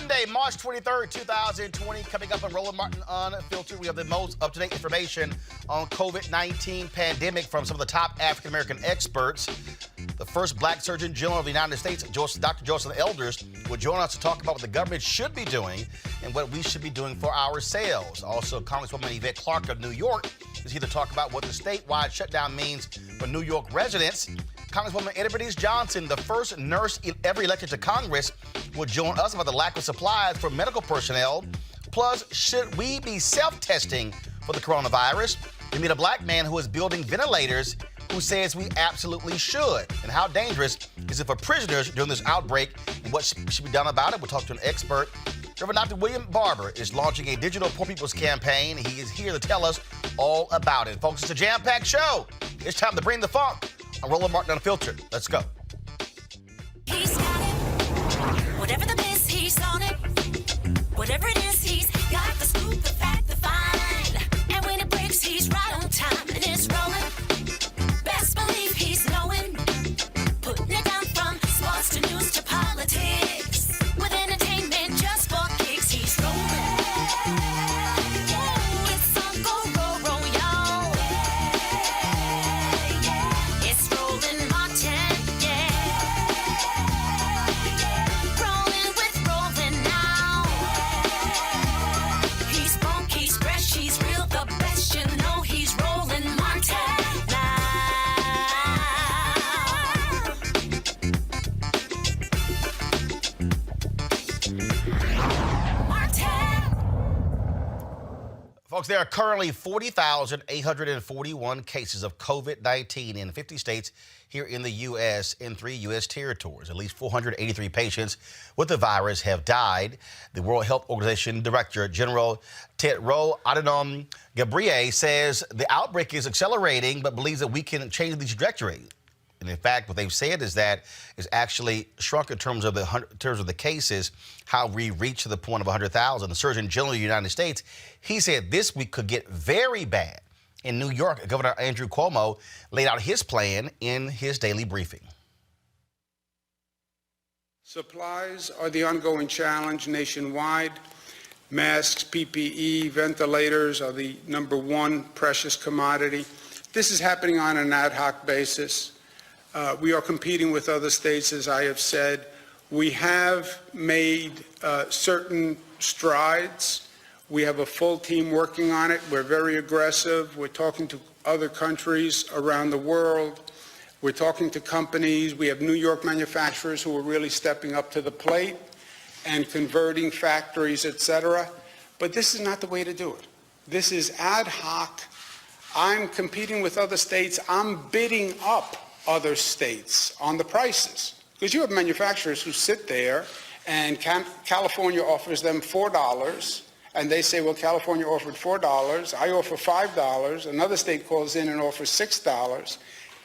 Monday, March 23rd, 2020. Coming up on Roland Martin Unfiltered, we have the most up-to-date information on COVID-19 pandemic from some of the top African-American experts. The first black Surgeon General of the United States, Dr. Joseph Elders, will join us to talk about what the government should be doing and what we should be doing for ourselves. Also, Congresswoman Yvette Clarke of New York is here to talk about what the statewide shutdown means for New York residents. Congresswoman Eddie Bernice Johnson, the first nurse ever elected to Congress, will join us about the lack of supplies for medical personnel. Plus, should we be self-testing for the coronavirus? We meet a black man who is building ventilators who says we absolutely should. And how dangerous is it for prisoners during this outbreak and what should be done about it? We'll talk to an expert. Reverend Dr. William Barber is launching a digital Poor People's campaign. He is here to tell us all about it. Folks, it's a jam-packed show. It's time to bring the funk. I'm Roland Martin Unfiltered. Let's go. He's got it. Whatever the biz, he's on it. Whatever it is, he's got the scoop, the fact, the find. And when it breaks, he's right on time and it's rolling. Best believe he's knowing. Putting it down from sports to news to politics. With entertainment just for kicks, he's rolling. It's Uncle Roro, y'all. It's Roland Martin, rolling with Roland now. He's funk, he's fresh, he's real, the best, you know he's Roland Martin now. Folks, there are currently 40,841 cases of COVID-19 in 50 states here in the U.S. and 3 U.S. territories. At least 483 patients with the virus have died. The World Health Organization Director General Tedros Adhanom Ghebreyesus says the outbreak is accelerating, but believes that we can change the trajectory. And in fact, what they've said is that it's actually shrunk in terms of the cases, how we reach to the point of 100,000. The Surgeon General of the United States, he said this week could get very bad. In New York, Governor Andrew Cuomo laid out his plan in his daily briefing. Supplies are the ongoing challenge nationwide. Masks, PPE, ventilators are the #1 precious commodity. This is happening on an ad hoc basis. We are competing with other states, as I have said. We have made certain strides. We have a full team working on it. We're very aggressive. We're talking to other countries around the world. We're talking to companies. We have New York manufacturers who are really stepping up to the plate and converting factories, etc. But this is not the way to do it. This is ad hoc. I'm competing with other states. I'm bidding up other states on the prices. Because you have manufacturers who sit there and California offers them $4 and they say, well, California offered $4, I offer $5, another state calls in and offers $6.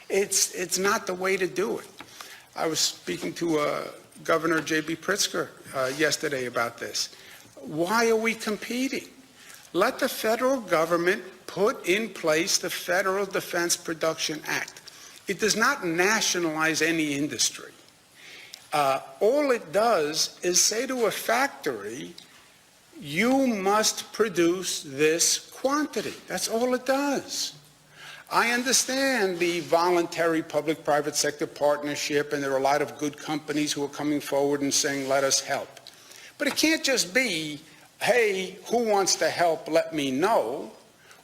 It's not the way to do it. I was speaking to Governor J.B. Pritzker yesterday about this. Why are we competing? Let the federal government put in place the Federal Defense Production Act. It does not nationalize any industry. All it does is say to a factory, you must produce this quantity. That's all it does. I understand the voluntary public-private sector partnership, and there are a lot of good companies who are coming forward and saying, let us help. But it can't just be, hey, who wants to help, let me know.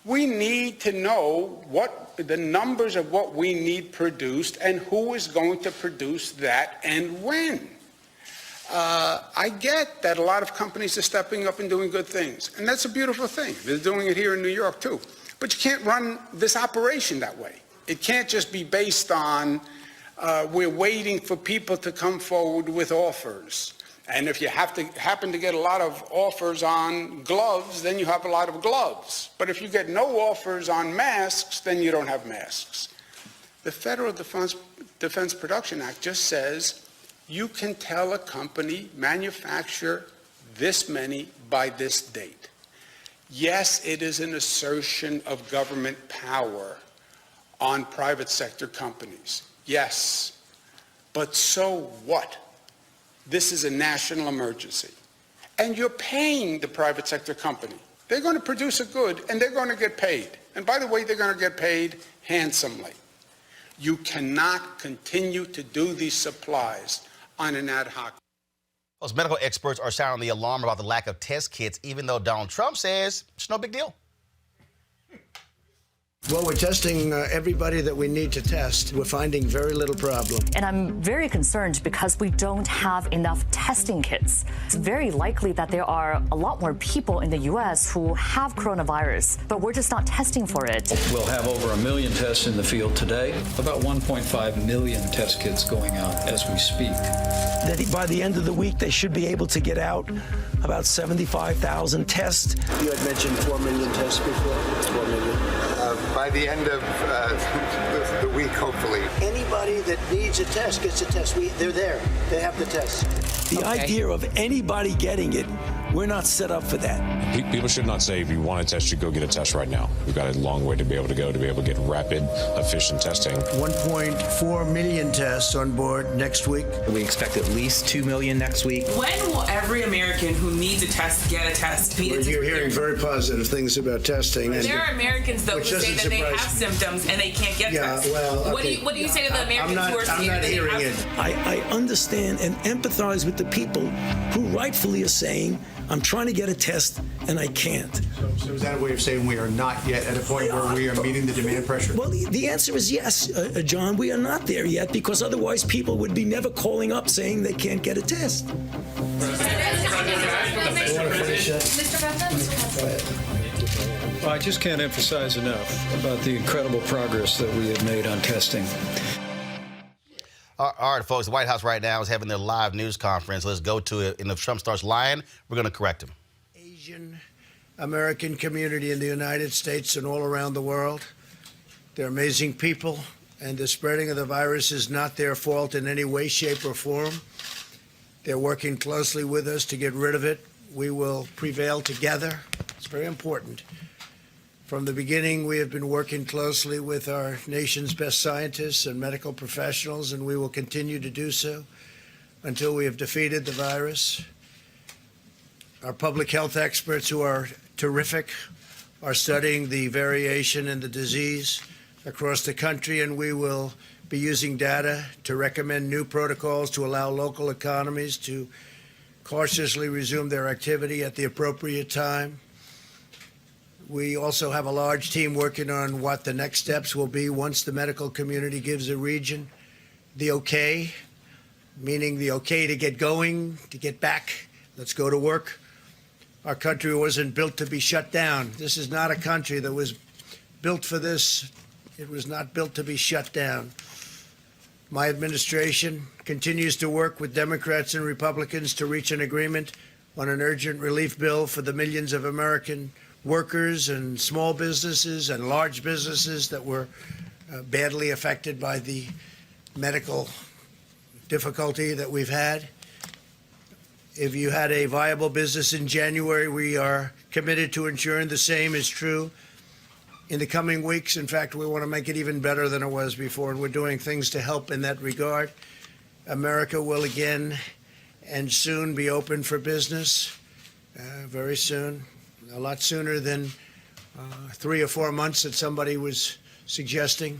We need to know what the numbers of what we need produced and who is going to produce that and when. I get that a lot of companies are stepping up and doing good things, and that's a beautiful thing. They're doing it here in New York too. But you can't run this operation that way. It can't just be based on we're waiting for people to come forward with offers. And if you happen to get a lot of offers on gloves, then you have a lot of gloves. But if you get no offers on masks, then you don't have masks. The Federal Defense Production Act just says you can tell a company, manufacture this many by this date. Yes, it is an assertion of government power on private sector companies. Yes. But so what? This is a national emergency. and you're paying the private sector company. They're going to produce a good, and they're going to get paid. And by the way, they're going to get paid handsomely. You cannot continue to do these supplies on an ad hoc. Those medical experts are sounding the alarm about the lack of test kits, even though Donald Trump says it's no big deal. Well, we're testing everybody that we need to test. We're finding very little problem. And I'm very concerned because we don't have enough testing kits. It's very likely that there are a lot more people in the U.S. who have coronavirus, but we're just not testing for it. We'll have over 1 million tests in the field today, about 1.5 million test kits going out as we speak. That by the end of the week, they should be able to get out about 75,000 tests. You had mentioned 4 million tests before. 4 million. By the end of the week, hopefully. Anybody that needs a test gets a test. They're there. They have the test. The idea of anybody getting it, we're not set up for that. People should not say, if you want a test, you go get a test right now. We've got a long way to be able to go to be able to get rapid, efficient testing. 1.4 million tests on board next week. We expect at least 2 million next week. When will every American who needs a test get a test? You're hearing very positive things about testing. There are Americans, though, who say that they have symptoms and they can't get tests. Well, okay. What do you say to the Americans who are saying that they have symptoms? I understand and empathize with the people who rightfully are saying, I'm trying to get a test and I can't. So is that a way of saying we are not yet at a point where we are meeting the demand pressure? Well, the answer is yes, John. We are not there yet because otherwise people would be never calling up saying they can't get a test. Well, I just can't emphasize enough about the incredible progress that we have made on testing. All right, folks, the White House right now is having their live news conference. Let's go to it. And if Trump starts lying, we're going to correct him. Asian American community in the United States and all around the world. They're amazing people, and the spreading of the virus is not their fault in any way, shape, or form. They're working closely with us to get rid of it. We will prevail together. It's very important. From the beginning, we have been working closely with our nation's best scientists and medical professionals, and we will continue to do so until we have defeated the virus. Our public health experts, who are terrific, are studying the variation in the disease across the country, and we will be using data to recommend new protocols to allow local economies to cautiously resume their activity at the appropriate time. We also have a large team working on what the next steps will be once the medical community gives a region the okay, meaning the okay to get going, to get back. Let's go to work. Our country wasn't built to be shut down. This is not a country that was built for this. It was not built to be shut down. My administration continues to work with Democrats and Republicans to reach an agreement on an urgent relief bill for the millions of American workers and small businesses and large businesses that were badly affected by the medical difficulty that we've had. If you had a viable business in January, we are committed to ensuring the same is true in the coming weeks. In fact, we want to make it even better than it was before, and we're doing things to help in that regard. America will again and soon be open for business, very soon. A lot sooner than 3 or 4 months that somebody was suggesting.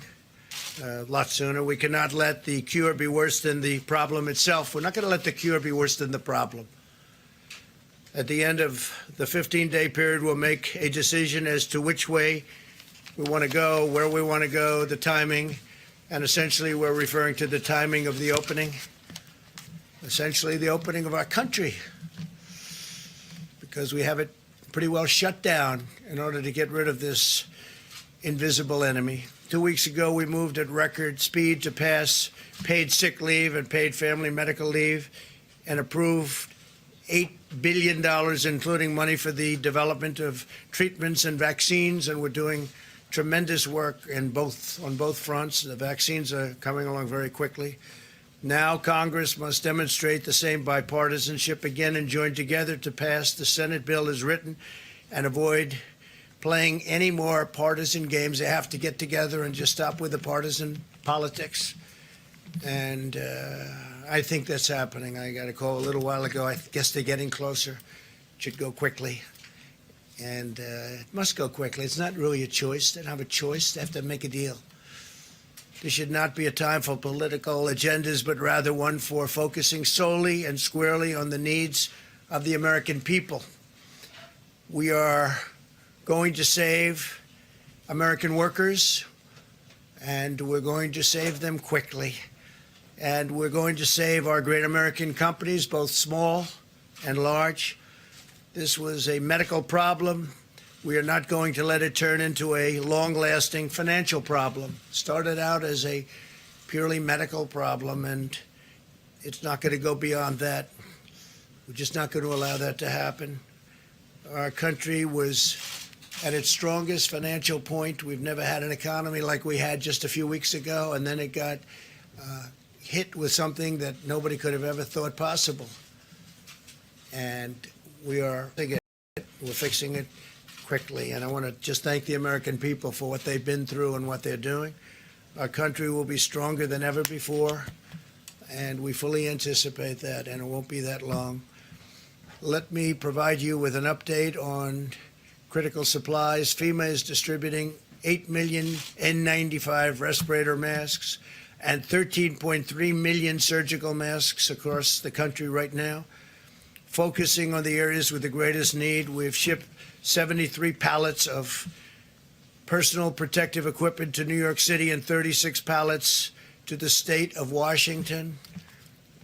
A lot sooner. We cannot let the cure be worse than the problem itself. We're not going to let the cure be worse than the problem. At the end of the 15-day period, we'll make a decision as to which way we want to go, where we want to go, the timing, and essentially we're referring to the timing of the opening, essentially the opening of our country, because we have it pretty well shut down in order to get rid of this invisible enemy. 2 weeks ago, we moved at record speed to pass paid sick leave and paid family medical leave and approved $8 billion, including money for the development of treatments and vaccines, and we're doing tremendous work on both fronts. The vaccines are coming along very quickly. Now Congress must demonstrate the same bipartisanship again and join together to pass the Senate bill as written and avoid playing any more partisan games. They have to get together and just stop with the partisan politics. And I think that's happening. I got a call a little while ago. I guess they're getting closer. It should go quickly. And it must go quickly. It's not really a choice. They don't have a choice. They have to make a deal. This should not be a time for political agendas, but rather one for focusing solely and squarely on the needs of the American people. We are going to save American workers, and we're going to save them quickly. And we're going to save our great American companies, both small and large. This was a medical problem. We are not going to let it turn into a long-lasting financial problem. Started out as a purely medical problem, and it's not going to go beyond that. We're just not going to allow that to happen. Our country was at its strongest financial point. We've never had an economy like we had just a few weeks ago, and then it got hit with something that nobody could have ever thought possible. And we're fixing it quickly. And I want to just thank the American people for what they've been through and what they're doing. Our country will be stronger than ever before, and we fully anticipate that, and it won't be that long. Let me provide you with an update on critical supplies. FEMA is distributing 8 million N95 respirator masks and 13.3 million surgical masks across the country right now. Focusing on the areas with the greatest need, we've shipped 73 pallets of personal protective equipment to New York City and 36 pallets to the state of Washington.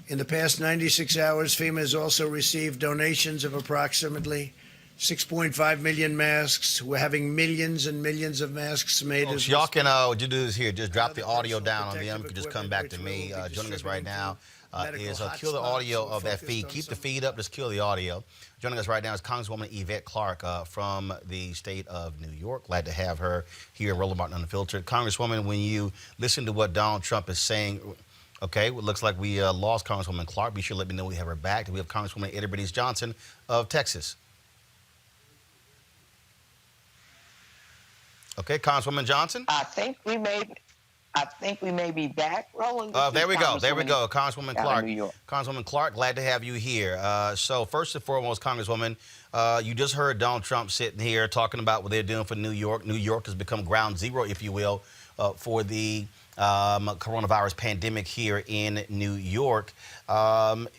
In the past 96 hours, FEMA has also received donations of approximately 6.5 million masks. We're having millions and millions of masks made. Folks, y'all can do this here. Just drop the audio down on them. You can just come back to me. Joining us right now is kill the audio of that feed. Keep the feed up. Just kill the audio. Joining us right now is Congresswoman Yvette Clarke from the state of New York. Glad to have her here at Roland Martin Unfiltered. Congresswoman, when you listen to what Donald Trump is saying, okay, well, it looks like we lost Congresswoman Clarke. Be sure to let me know we have her back. We have Congresswoman Eddie Bernice Johnson of Texas. Okay, Congresswoman Johnson. I think we may be back, Roland. There we go. There we go. Congresswoman Clarke. Congresswoman Clarke, glad to have you here. So first and foremost, Congresswoman, you just heard Donald Trump sitting here talking about what they're doing for New York. New York has become ground zero, if you will, for the coronavirus pandemic here in New York.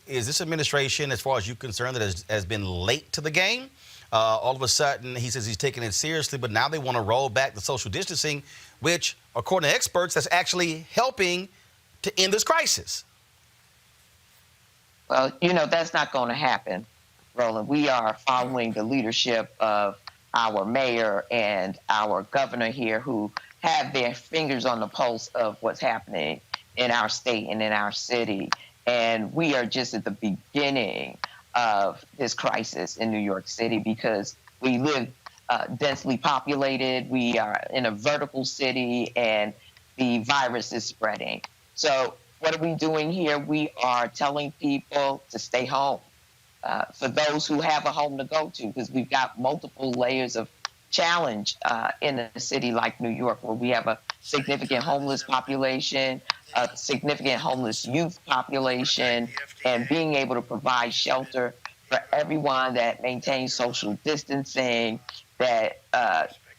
Is this administration, as far as you're concerned, that has been late to the game? All of a sudden, he says he's taking it seriously, but now they want to roll back the social distancing, which, according to experts, that's actually helping to end this crisis. Well, you know, that's not going to happen, Roland. We are following the leadership of our mayor and our governor here, who have their fingers on the pulse of what's happening in our state and in our city. And we are just at the beginning of this crisis in New York City, because we live densely populated. We are in a vertical city, and the virus is spreading. So what are we doing here? We are telling people to stay home for those who have a home to go to, because we've got multiple layers of challenge in a city like New York, where we have a significant homeless population, a significant homeless youth population, and being able to provide shelter for everyone that maintains social distancing, that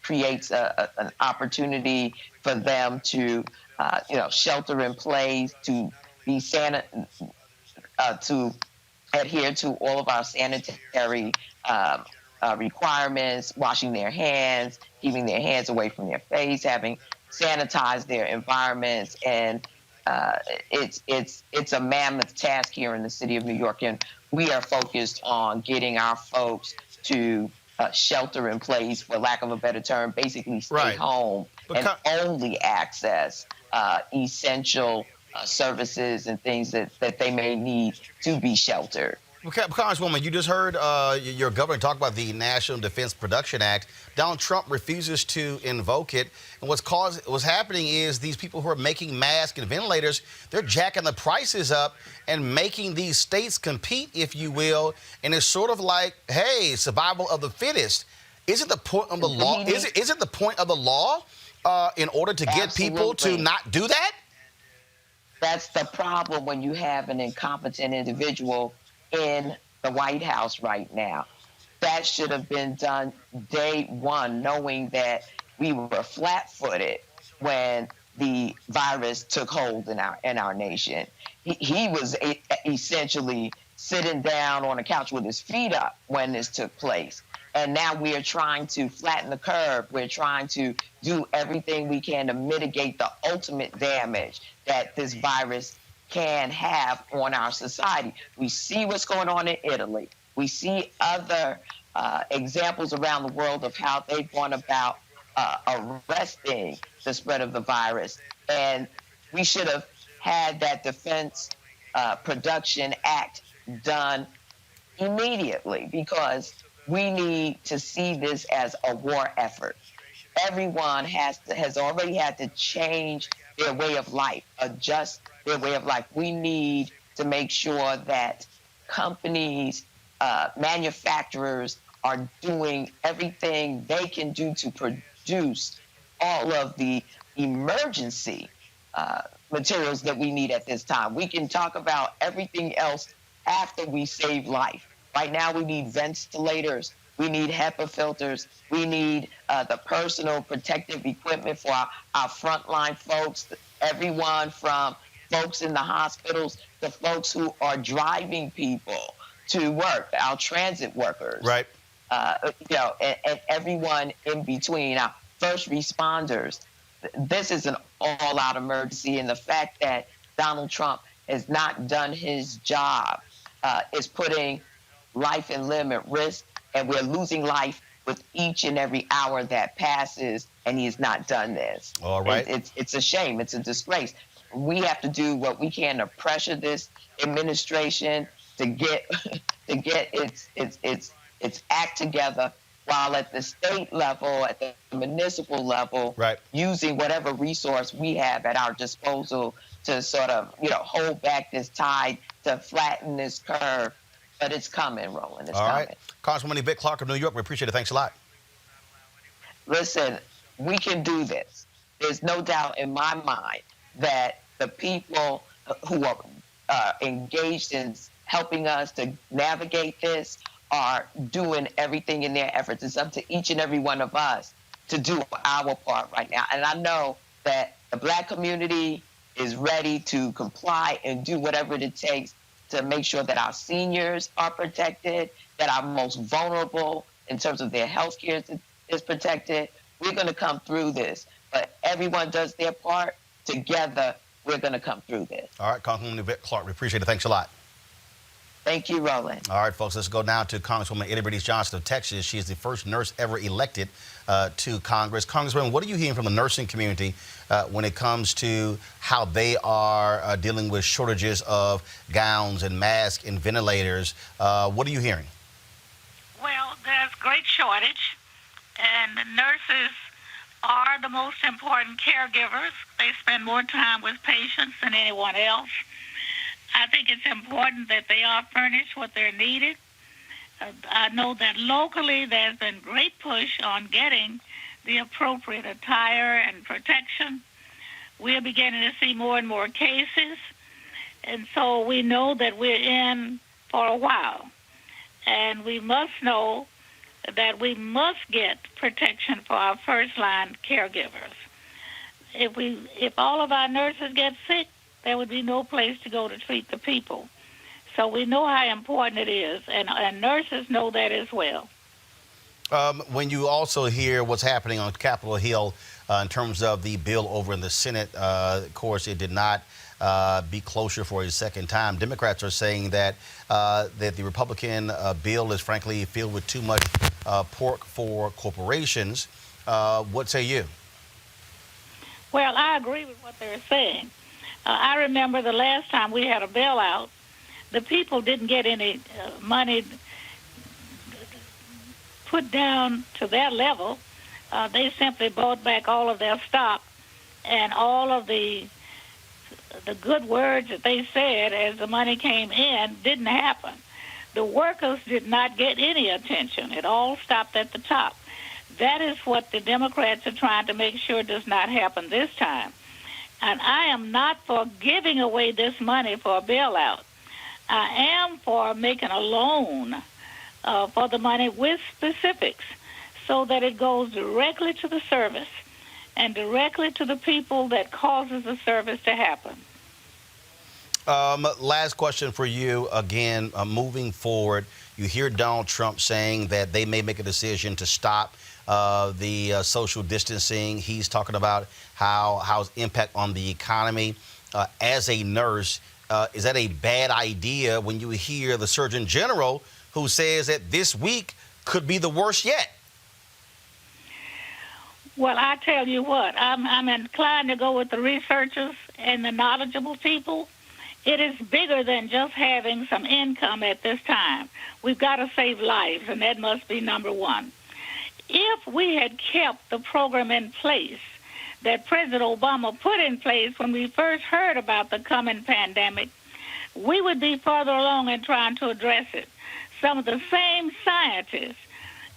creates an opportunity for them to, shelter in place, to be to adhere to all of our sanitary requirements, washing their hands, keeping their hands away from their face, having sanitized their environments. And it's a mammoth task here in the city of New York, and we are focused on getting our folks to shelter in place, for lack of a better term, basically stay home and only access essential services and things that they may need to be sheltered. Okay, Congresswoman, you just heard your governor talk about the National Defense Production Act. Donald Trump refuses to invoke it. And what's happening is these people who are making masks and ventilators, they're jacking the prices up and making these states compete, if you will. And it's sort of like, hey, survival of the fittest. Isn't the point of the law? Is it the point of the law in order to get people to not do that? That's the problem when you have an incompetent individual in the White House right now. that should have been done day one, knowing that we were flat-footed when the virus took hold in our nation. He was essentially sitting down on a couch with his feet up when this took place. And now we are trying to flatten the curve. We're trying to do everything we can to mitigate the ultimate damage that this virus can have on our society. We see what's going on in Italy. We see other examples around the world of how they've gone about arresting the spread of the virus. And we should have had that Defense Production Act done immediately, because we need to see this as a war effort. Everyone has already had to change their way of life, adjust their way of life. We need to make sure that companies, manufacturers are doing everything they can do to produce all of the emergency materials that we need at this time. We can talk about everything else after we save life. Right now, we need ventilators. We need HEPA filters. We need the personal protective equipment for our frontline folks, everyone from folks in the hospitals to folks who are driving people to work, our transit workers. Right. And everyone in between, our first responders. This is an all-out emergency, and the fact that Donald Trump has not done his job is putting life and limb at risk, and we're losing life with each and every hour that passes, and he has not done this. All right. It's a shame. It's a disgrace. We have to do what we can to pressure this administration to get its act together, while at the state level, at the municipal level, right, using whatever resource we have at our disposal to sort of, hold back this tide, to flatten this curve. But it's coming, Roland. It's coming. All right. Congresswoman Yvette Clarke of New York, we appreciate it. Thanks a lot. Listen, we can do this. There's no doubt in my mind that the people who are engaged in helping us to navigate this are doing everything in their efforts. It's up to each and every one of us to do our part right now. And I know that the Black community is ready to comply and do whatever it takes to make sure that our seniors are protected, that our most vulnerable in terms of their health care is protected. We're going to come through this. But everyone does their part. Together, we're going to come through this. All right, Congresswoman Yvette Clarke, we appreciate it. Thanks a lot. Thank you, Roland. All right, folks, let's go now to Congresswoman Eddie Bernice Johnson of Texas. She is the first nurse ever elected to Congress. Congresswoman, what are you hearing from the nursing community when it comes to how they are dealing with shortages of gowns and masks and ventilators? What are you hearing? Well, there's great shortage, and nurses are the most important caregivers. They spend more time with patients than anyone else. I think it's important that they are furnished what they're needed. I know that locally there's been great push on getting the appropriate attire and protection. We're beginning to see more and more cases, and so we know that we're in for a while. And we must know that we must get protection for our first-line caregivers. If all of our nurses get sick, there would be no place to go to treat the people. So we know how important it is, and nurses know that as well. When you also hear what's happening on Capitol Hill in terms of the bill over in the Senate, of course, it did not be closer for a second time. Democrats are saying that the Republican bill is frankly filled with too much pork for corporations. What say you? Well, I agree with what they're saying. I remember the last time we had a bailout, the people didn't get any money put down to their level. They simply bought back all of their stock, and all of the good words that they said as the money came in didn't happen. The workers did not get any attention. It all stopped at the top. That is what the Democrats are trying to make sure does not happen this time. And I am not for giving away this money for a bailout. I am for making a loan for the money with specifics so that it goes directly to the service and directly to the people that causes the service to happen. Last question for you. Again, moving forward, you hear Donald Trump saying that they may make a decision to stop the social distancing. He's talking about how's impact on the economy. As a nurse, is that a bad idea when you hear the Surgeon General who says that this week could be the worst yet? Well, I tell you what, I'm inclined to go with the researchers and the knowledgeable people. It is bigger than just having some income at this time. We've got to save lives, and that must be number one. If we had kept the program in place that President Obama put in place when we first heard about the coming pandemic, we would be further along in trying to address it. Some of the same scientists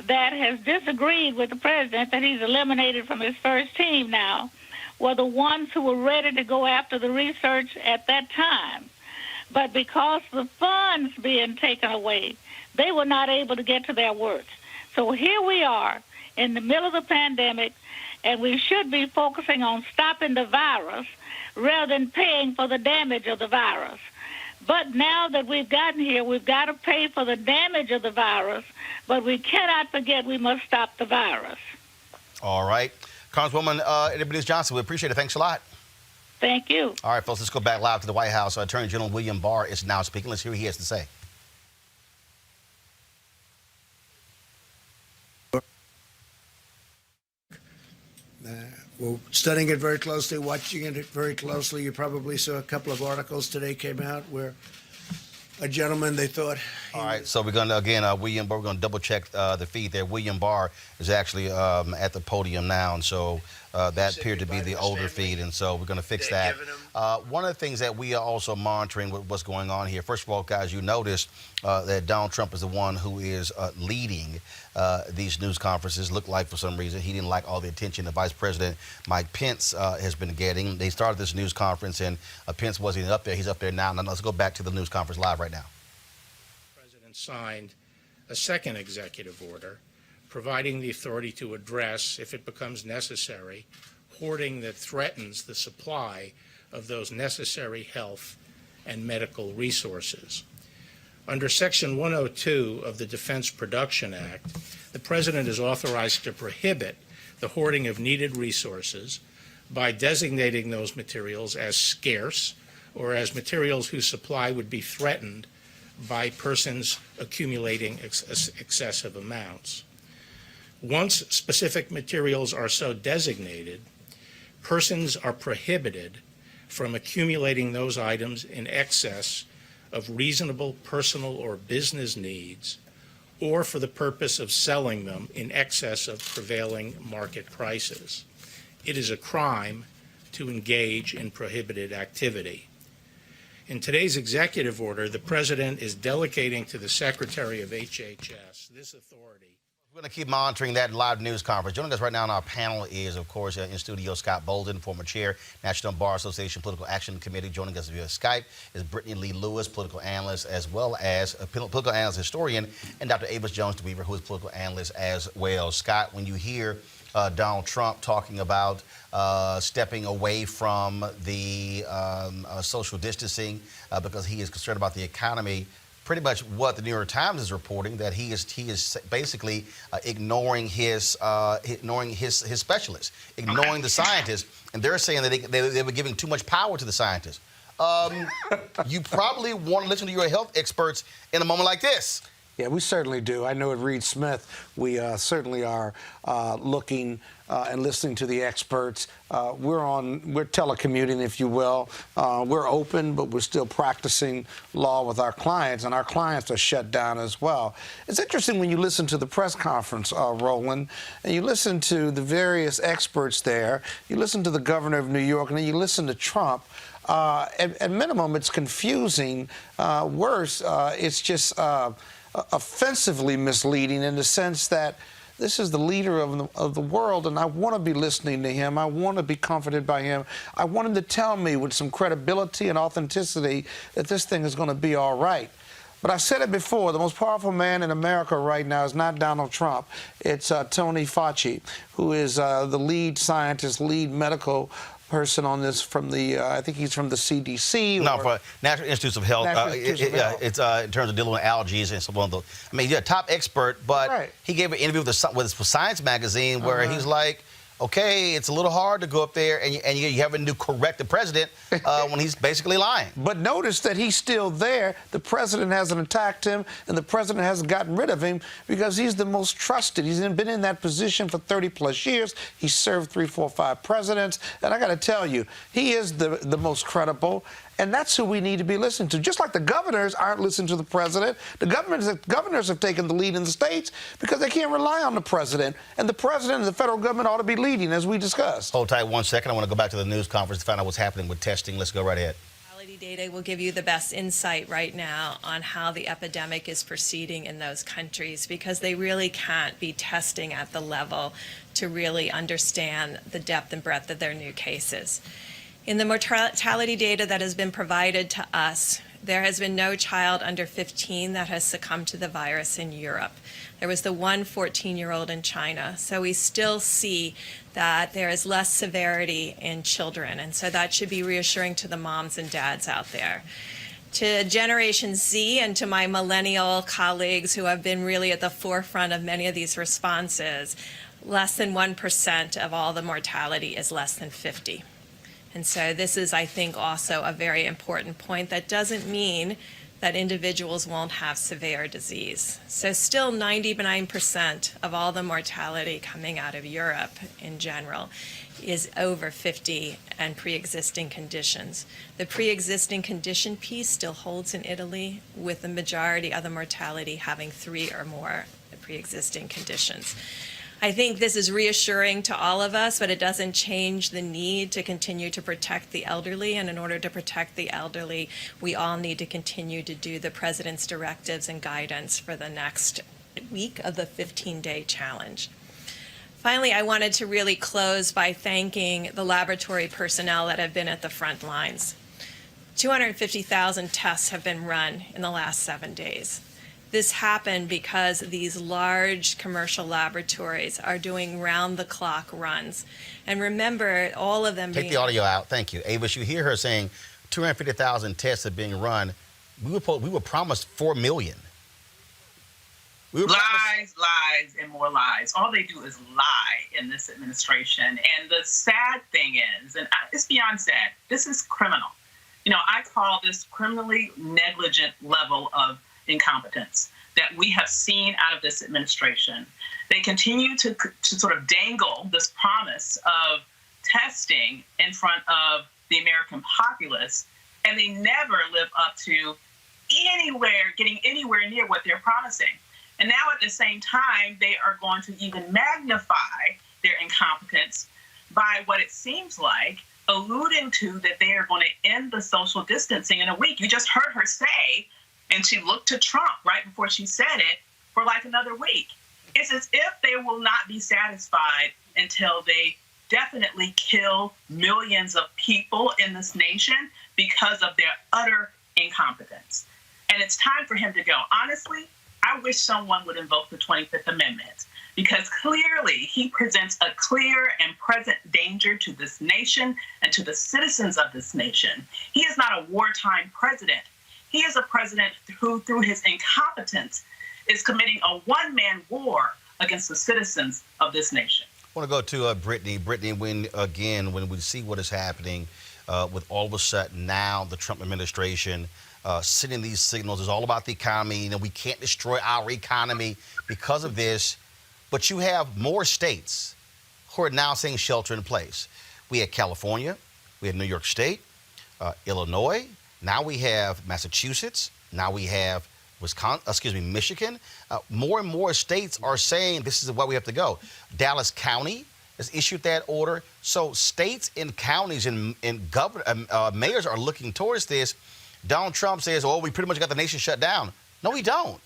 that has disagreed with the president that he's eliminated from his first team now were the ones who were ready to go after the research at that time. But because the funds being taken away, they were not able to get to their work. So here we are in the middle of the pandemic, and we should be focusing on stopping the virus rather than paying for the damage of the virus. But now that we've gotten here, we've got to pay for the damage of the virus, but we cannot forget we must stop the virus. All right. Congresswoman Eddie Johnson, we appreciate it. Thanks a lot. Thank you. All right, folks, let's go back live to the White House. Attorney General William Barr is now speaking. Let's hear what he has to say. We're studying it very closely, watching it very closely. You probably saw a couple of articles today came out where a gentleman, they thought... All right, so we're going to, again, William Barr, we're going to double-check the feed there. William Barr is actually at the podium now, and so that appeared to be the older feed, and so we're going to fix that. One of the things that we are also monitoring what's going on here, first of all, guys, you noticed that Donald Trump is the one who is leading these news conferences. Looked like for some reason he didn't like all the attention that Vice President Mike Pence has been getting. They started this news conference, and Pence wasn't up there. He's up there now. Now let's go back to the news conference live right now. The President signed a second executive order providing the authority to address, if it becomes necessary, hoarding that threatens the supply of those necessary health and medical resources. Under Section 102 of the Defense Production Act, the President is authorized to prohibit the hoarding of needed resources by designating those materials as scarce or as materials whose supply would be threatened by persons accumulating excessive amounts. Once specific materials are so designated, persons are prohibited from accumulating those items in excess of reasonable personal or business needs, or for the purpose of selling them in excess of prevailing market prices. It is a crime to engage in prohibited activity. In today's executive order, the President is delegating to the Secretary of HHS this authority. We're going to keep monitoring that live news conference. Joining us right now on our panel is, of course, in studio, Scott Bolden, former chair, National Bar Association Political Action Committee. Joining us via Skype is Brittany Lee Lewis, political analyst, as well as a political analyst historian, and Dr. Avis Jones-DeWeaver, who is political analyst as well. Scott, when you hear Donald Trump talking about stepping away from the social distancing because he is concerned about the economy, pretty much what the New York Times is reporting, that he is basically ignoring his specialists, ignoring the scientists, and they're saying that they were giving too much power to the scientists. You probably want to listen to your health experts in a moment like this. Yeah, we certainly do. I know at Reed Smith, we certainly are looking and listening to the experts. We're telecommuting, if you will. We're open, but we're still practicing law with our clients, and our clients are shut down as well. It's interesting when you listen to the press conference, Roland, and you listen to the various experts there, you listen to the governor of New York, and then you listen to Trump. At minimum, it's confusing. Worse, it's just offensively misleading in the sense that this is the leader of the world, and I want to be listening to him. I want to be comforted by him. I want him to tell me with some credibility and authenticity that this thing is going to be all right. But I said it before, the most powerful man in America right now is not Donald Trump. It's Tony Fauci, who is the lead scientist, lead medical person on this from the, I think he's from the CDC. No, for National Institutes of Health. It's in terms of dealing with allergies and so on. I mean, he's a top expert, but he gave an interview with Science magazine where he's like, okay, it's a little hard to go up there and you having to correct the president when he's basically lying. But notice that he's still there. The president hasn't attacked him, and the president hasn't gotten rid of him because he's the most trusted. He's been in that position for 30-plus years. He's served 3, 4, 5 presidents. And I got to tell you, he is the most credible. And that's who we need to be listening to. Just like the governors aren't listening to the president, the governors have taken the lead in the states because they can't rely on the president. And the president and the federal government ought to be leading, as we discussed. Hold tight 1 second. I want to go back to the news conference to find out what's happening with testing. Let's go right ahead. Data will give you the best insight right now on how the epidemic is proceeding in those countries, because they really can't be testing at the level to really understand the depth and breadth of their new cases. In the mortality data that has been provided to us, there has been no child under 15 that has succumbed to the virus in Europe. There was the one 14-year-old in China. So we still see that there is less severity in children. And so that should be reassuring to the moms and dads out there. To Generation Z and to my millennial colleagues who have been really at the forefront of many of these responses, less than 1% of all the mortality is less than 50. And so this is, I think, also a very important point. That doesn't mean that individuals won't have severe disease. So still 99% of all the mortality coming out of Europe in general is over 50 and pre-existing conditions. The pre-existing condition piece still holds in Italy, with the majority of the mortality having 3 or more pre-existing conditions. I think this is reassuring to all of us, but it doesn't change the need to continue to protect the elderly. And in order to protect the elderly, we all need to continue to do the president's directives and guidance for the next week of the 15-day challenge. Finally, I wanted to really close by thanking the laboratory personnel that have been at the front lines. 250,000 tests have been run in the last 7 days. This happened because these large commercial laboratories are doing round-the-clock runs. And remember, all of them Take the audio out. Thank you. Avis, you hear her saying 250,000 tests are being run. We were promised 4 million. Lies, lies, and more lies. All they do is lie in this administration. And the sad thing is, and it's beyond sad, this is criminal. You know, I call this criminally negligent level of incompetence that we have seen out of this administration. They continue to sort of dangle this promise of testing in front of the American populace, and they never live up to getting anywhere near what they're promising. And now at the same time, they are going to even magnify their incompetence by what it seems like alluding to that they are going to end the social distancing in a week. You just heard her say, and she looked to Trump right before she said it, for like another week. It's as if they will not be satisfied until they definitely kill millions of people in this nation because of their utter incompetence. And it's time for him to go. Honestly, I wish someone would invoke the 25th Amendment, because clearly he presents a clear and present danger to this nation and to the citizens of this nation. He is not a wartime president. He is a president who, through his incompetence, is committing a one-man war against the citizens of this nation. I want to go to Brittany. Brittany, when we see what is happening with all of a sudden now the Trump administration sending these signals, it's all about the economy. You know, we can't destroy our economy because of this. But you have more states who are now saying shelter in place. We had California, we had New York State, Illinois. Now we have Massachusetts. Now we have Michigan. More and more states are saying this is where we have to go. Dallas County has issued that order. So states and counties and mayors are looking towards this. Donald Trump says, "Oh, we pretty much got the nation shut down." No, we don't.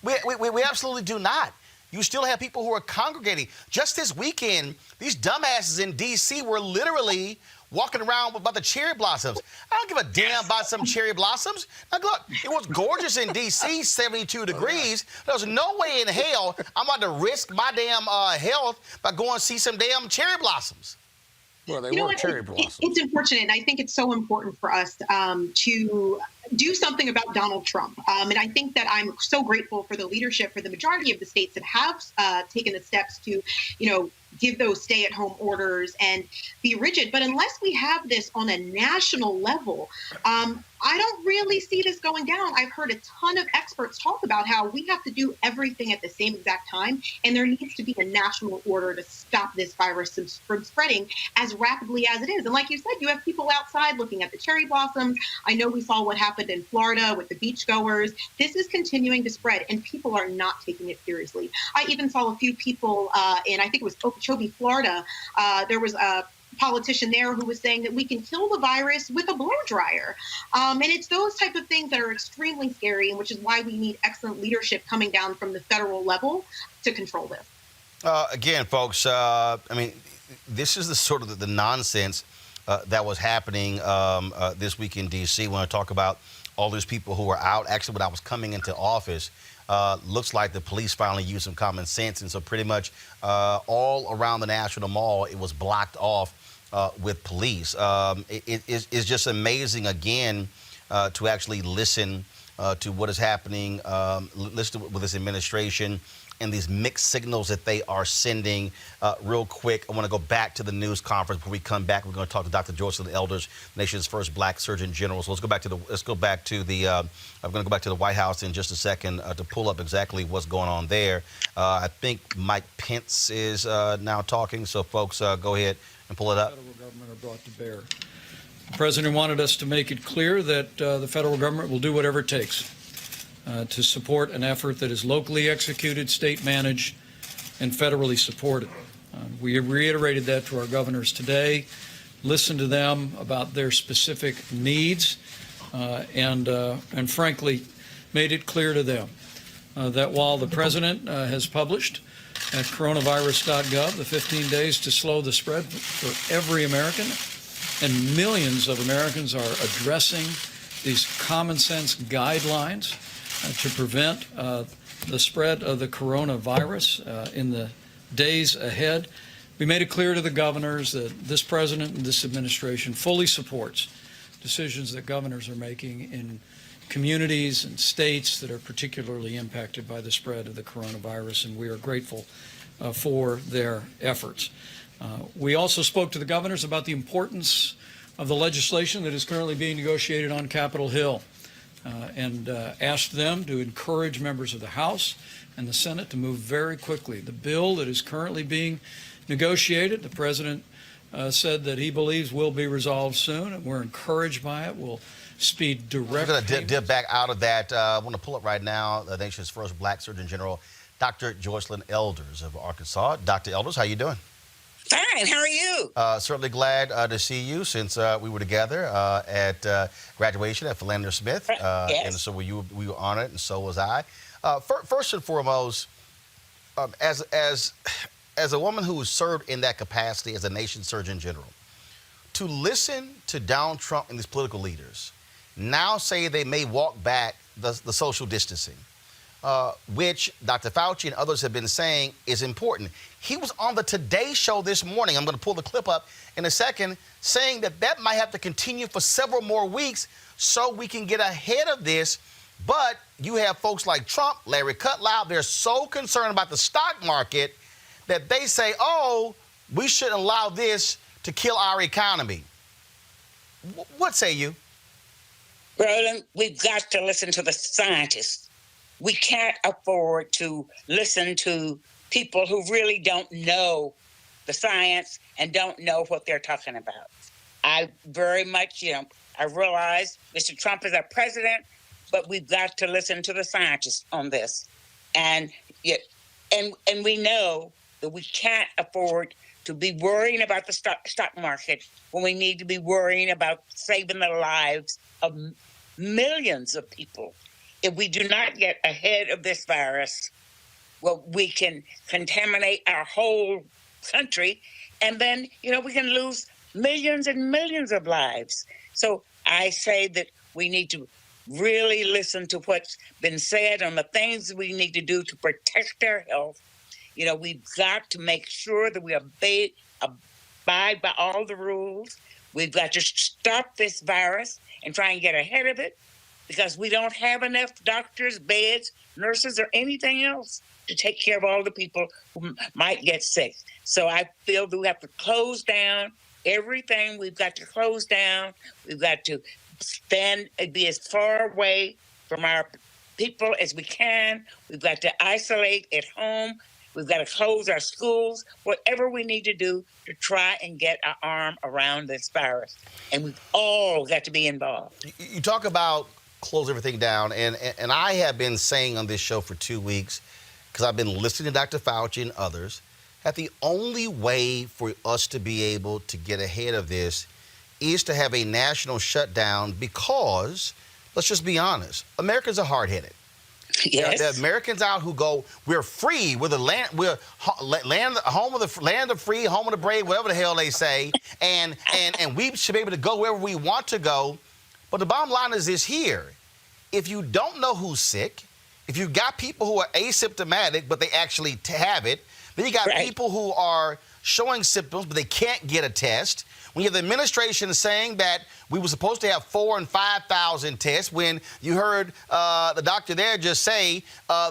we absolutely do not. you still have people who are congregating. Just this weekend, these dumbasses in D.C. were literally walking around about the cherry blossoms. I don't give a damn about some cherry blossoms. Now, look, it was gorgeous in D.C., 72 degrees. There's no way in hell I'm about to risk my damn health by going to see some damn cherry blossoms. Well, they were cherry blossoms. It's unfortunate, and I think it's so important for us to do something about Donald Trump. And I think that I'm so grateful for the leadership for the majority of the states that have taken the steps to, give those stay-at-home orders and be rigid. But unless we have this on a national level, I don't really see this going down. I've heard a ton of experts talk about how we have to do everything at the same exact time, and there needs to be a national order to stop this virus from spreading as rapidly as it is. And like you said, you have people outside looking at the cherry blossoms. I know we saw what happened in Florida with the beachgoers. This is continuing to spread, and people are not taking it seriously. I even saw a few people in, I think it was Okeechobee, Florida. There was a politician there who was saying that we can kill the virus with a blow dryer. And it's those type of things that are extremely scary, and which is why we need excellent leadership coming down from the federal level to control this. Again, folks, this is the sort of the nonsense that was happening this week in D.C. when I talk about all those people who were out. Actually, when I was coming into office, looks like the police finally used some common sense. And so pretty much all around the National Mall, it was blocked off with police. It's just amazing, again, to actually listen to what is happening, listen to with this administration and these mixed signals that they are sending. Real quick, I want to go back to the news conference. Before we come back, we're going to talk to Dr. Joycelyn Elders, nation's first Black Surgeon General. So I'm going to go back to the White House in just a second to pull up exactly what's going on there. I think Mike Pence is now talking. So folks, go ahead and pull it up. The federal government are brought to bear. The president wanted us to make it clear that the federal government will do whatever it takes to support an effort that is locally executed, state managed, and federally supported. We reiterated that to our governors today, listened to them about their specific needs, and frankly, made it clear to them that while the president has published at coronavirus.gov the 15 days to slow the spread for every American, and millions of Americans are addressing these common sense guidelines to prevent the spread of the coronavirus in the days ahead. We made it clear to the governors that this president and this administration fully supports decisions that governors are making in communities and states that are particularly impacted by the spread of the coronavirus, and we are grateful for their efforts. We also spoke to the governors about the importance of the legislation that is currently being negotiated on Capitol Hill. And asked them to encourage members of the House and the Senate to move very quickly. The bill that is currently being negotiated, the president said that he believes will be resolved soon, and we're encouraged by it. We'll speed direct. We're going to dip back out of that. I want to pull up right now the nation's first Black Surgeon General, Dr. Joycelyn Elders of Arkansas. Dr. Elders, how you doing? Fine. How are you? Certainly glad to see you since we were together at graduation at Philander Smith. Yes. And so we were honored, and so was I. First and foremost, as a woman who has served in that capacity as a nation's Surgeon General, to listen to Donald Trump and these political leaders now say they may walk back the social distancing, which Dr. Fauci and others have been saying is important. He was on the Today Show this morning, I'm going to pull the clip up in a second, saying that might have to continue for several more weeks so we can get ahead of this. But you have folks like Trump, Larry Kudlow, they're so concerned about the stock market that they say, oh, we shouldn't allow this to kill our economy. What say you? Roland, we've got to listen to the scientists. We can't afford to listen to people who really don't know the science and don't know what they're talking about. I very much, I realize Mr. Trump is our president, but we've got to listen to the scientists on this. And we know that we can't afford to be worrying about the stock market when we need to be worrying about saving the lives of millions of people. If we do not get ahead of this virus, well, we can contaminate our whole country, and then, we can lose millions and millions of lives. So I say that we need to really listen to what's been said on the things we need to do to protect our health. We've got to make sure that we abide by all the rules. We've got to stop this virus and try and get ahead of it, because we don't have enough doctors, beds, nurses, or anything else to take care of all the people who might get sick. So I feel that we have to close down everything. We've got to close down. We've got to be as far away from our people as we can. We've got to isolate at home. We've got to close our schools, whatever we need to do to try and get our arm around this virus. And we've all got to be involved. You talk about close everything down, and I have been saying on this show for 2 weeks, because I've been listening to Dr. Fauci and others, that the only way for us to be able to get ahead of this is to have a national shutdown, because, let's just be honest, Americans are hard-headed. Yes. There are Americans out who go, we're free, we're the land, home of the land of free, home of the brave, whatever the hell they say, and we should be able to go wherever we want to go. But the bottom line is this here: if you don't know who's sick, if you've got people who are asymptomatic but they actually have it, then you got people who are showing symptoms but they can't get a test. When you have the administration saying that we were supposed to have 4,000 and 5,000 tests, when you heard the doctor there just say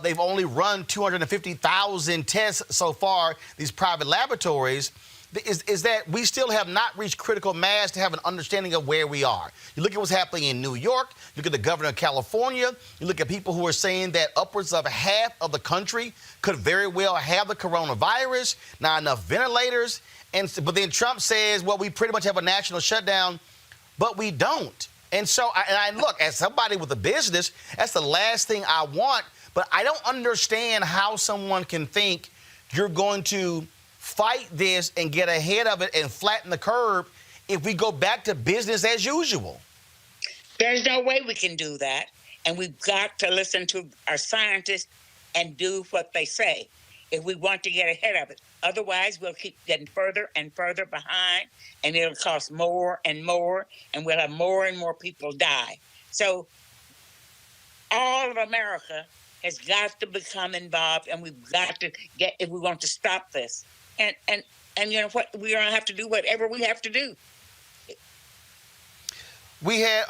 they've only run 250,000 tests so far, these private laboratories, is that we still have not reached critical mass to have an understanding of where we are. You look at what's happening in New York, you look at the governor of California, you look at people who are saying that upwards of half of the country could very well have the coronavirus, not enough ventilators. But then Trump says, well, we pretty much have a national shutdown, but we don't. And so, I look, as somebody with a business, that's the last thing I want, but I don't understand how someone can think you're going to fight this and get ahead of it and flatten the curve if we go back to business as usual. There's no way we can do that, and we've got to listen to our scientists and do what they say if we want to get ahead of it. Otherwise, we'll keep getting further and further behind, and it'll cost more and more, and we'll have more and more people die. So all of America has got to become involved, and we've got to get, if we want to stop this. And you know what? We're going to have to do whatever we have to do. We had,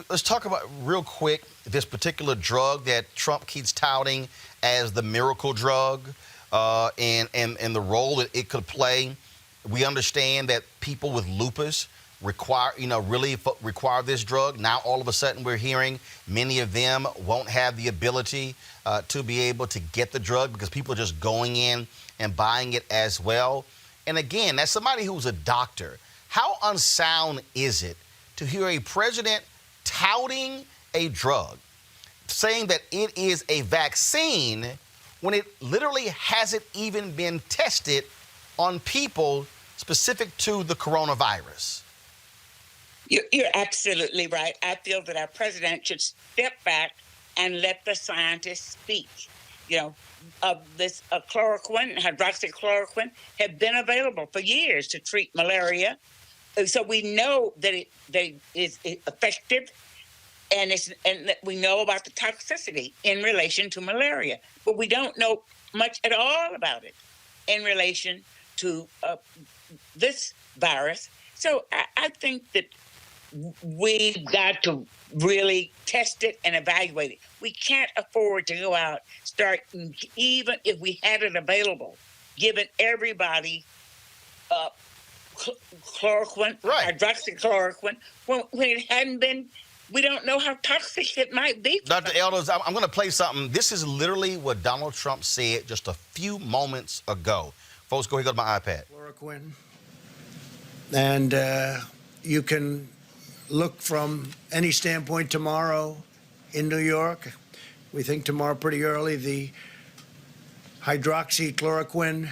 let's talk about real quick this particular drug that Trump keeps touting as the miracle drug, and the role that it could play. We understand that people with lupus really require this drug. Now, all of a sudden, we're hearing many of them won't have the ability to be able to get the drug because people are just going in and buying it as well. And again, as somebody who's a doctor, how unsound is it to hear a president touting a drug, saying that it is a vaccine when it literally hasn't even been tested on people specific to the coronavirus? You're absolutely right. I feel that our president should step back and let the scientists speak. This chloroquine, hydroxychloroquine, have been available for years to treat malaria. So we know that it is effective, and we know about the toxicity in relation to malaria, but we don't know much at all about it in relation to this virus. So I think that we've got to really test it and evaluate it. We can't afford to go out, even if we had it available, giving everybody chloroquine, hydroxychloroquine, when it hadn't been. We don't know how toxic it might be. Dr. Elders, I'm going to play something. This is literally what Donald Trump said just a few moments ago. Folks, go ahead, go to my iPad. Chloroquine. And you can look from any standpoint tomorrow in New York. We think tomorrow pretty early, the hydroxychloroquine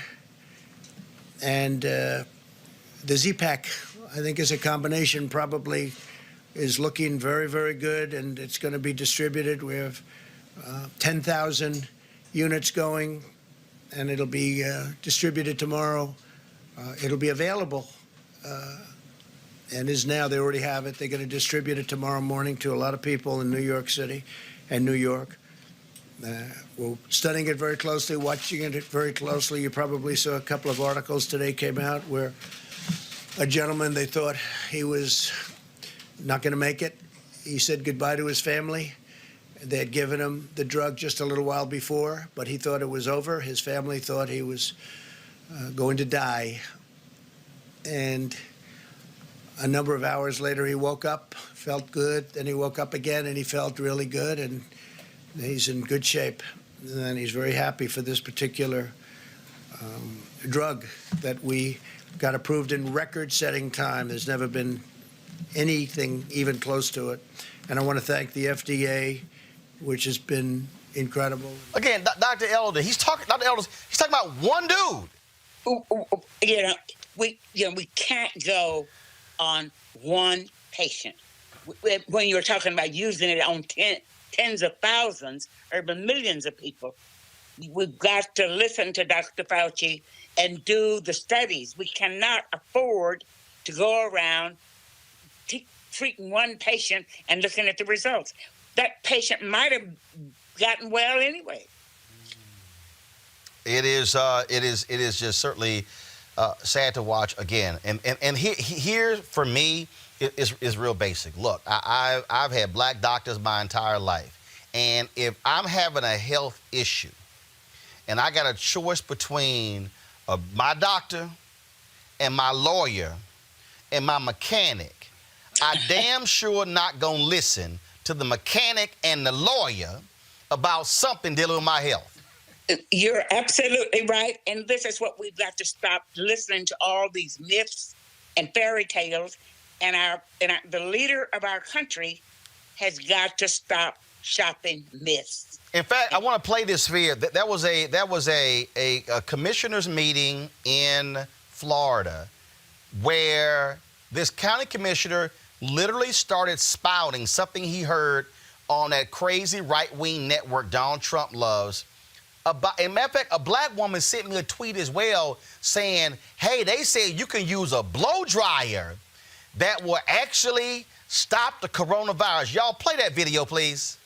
and the Z-Pak, I think, is a combination, probably is looking very, very good, and it's going to be distributed. We have 10,000 units going, and it'll be distributed tomorrow. It'll be available, and is now. They already have it. They're going to distribute it tomorrow morning to a lot of people in New York City and New York. We're studying it very closely, watching it very closely. You probably saw a couple of articles today came out where a gentleman, they thought he was not going to make it. He said goodbye to his family. They had given him the drug just a little while before, but he thought it was over. His family thought he was going to die. And a number of hours later, he woke up, felt good. Then he woke up again, and he felt really good, and he's in good shape. And he's very happy for this particular drug that we got approved in record-setting time. There's never been anything even close to it. And I want to thank the FDA, which has been incredible. Again, Dr. Elder, he's talking about one dude. We can't go on one patient. When you're talking about using it on tens of thousands or even millions of people, we've got to listen to Dr. Fauci and do the studies. We cannot afford to go around treating one patient and looking at the results. That patient might have gotten well anyway. It is just certainly sad to watch again. And here for me is real basic. Look, I've had black doctors my entire life, and if I'm having a health issue, and I got a choice between my doctor and my lawyer and my mechanic, I damn sure not gonna listen to the mechanic and the lawyer about something dealing with my health. You're absolutely right, and this is what we've got to stop listening to all these myths and fairy tales, and the leader of our country has got to stop shopping myths. In fact, I want to play this for you. That was a commissioners meeting in Florida where this county commissioner literally started spouting something he heard on that crazy right-wing network Donald Trump loves. As a matter of fact, a black woman sent me a tweet as well saying, hey, they say you can use a blow dryer that will actually stop the coronavirus. Y'all play that video, please.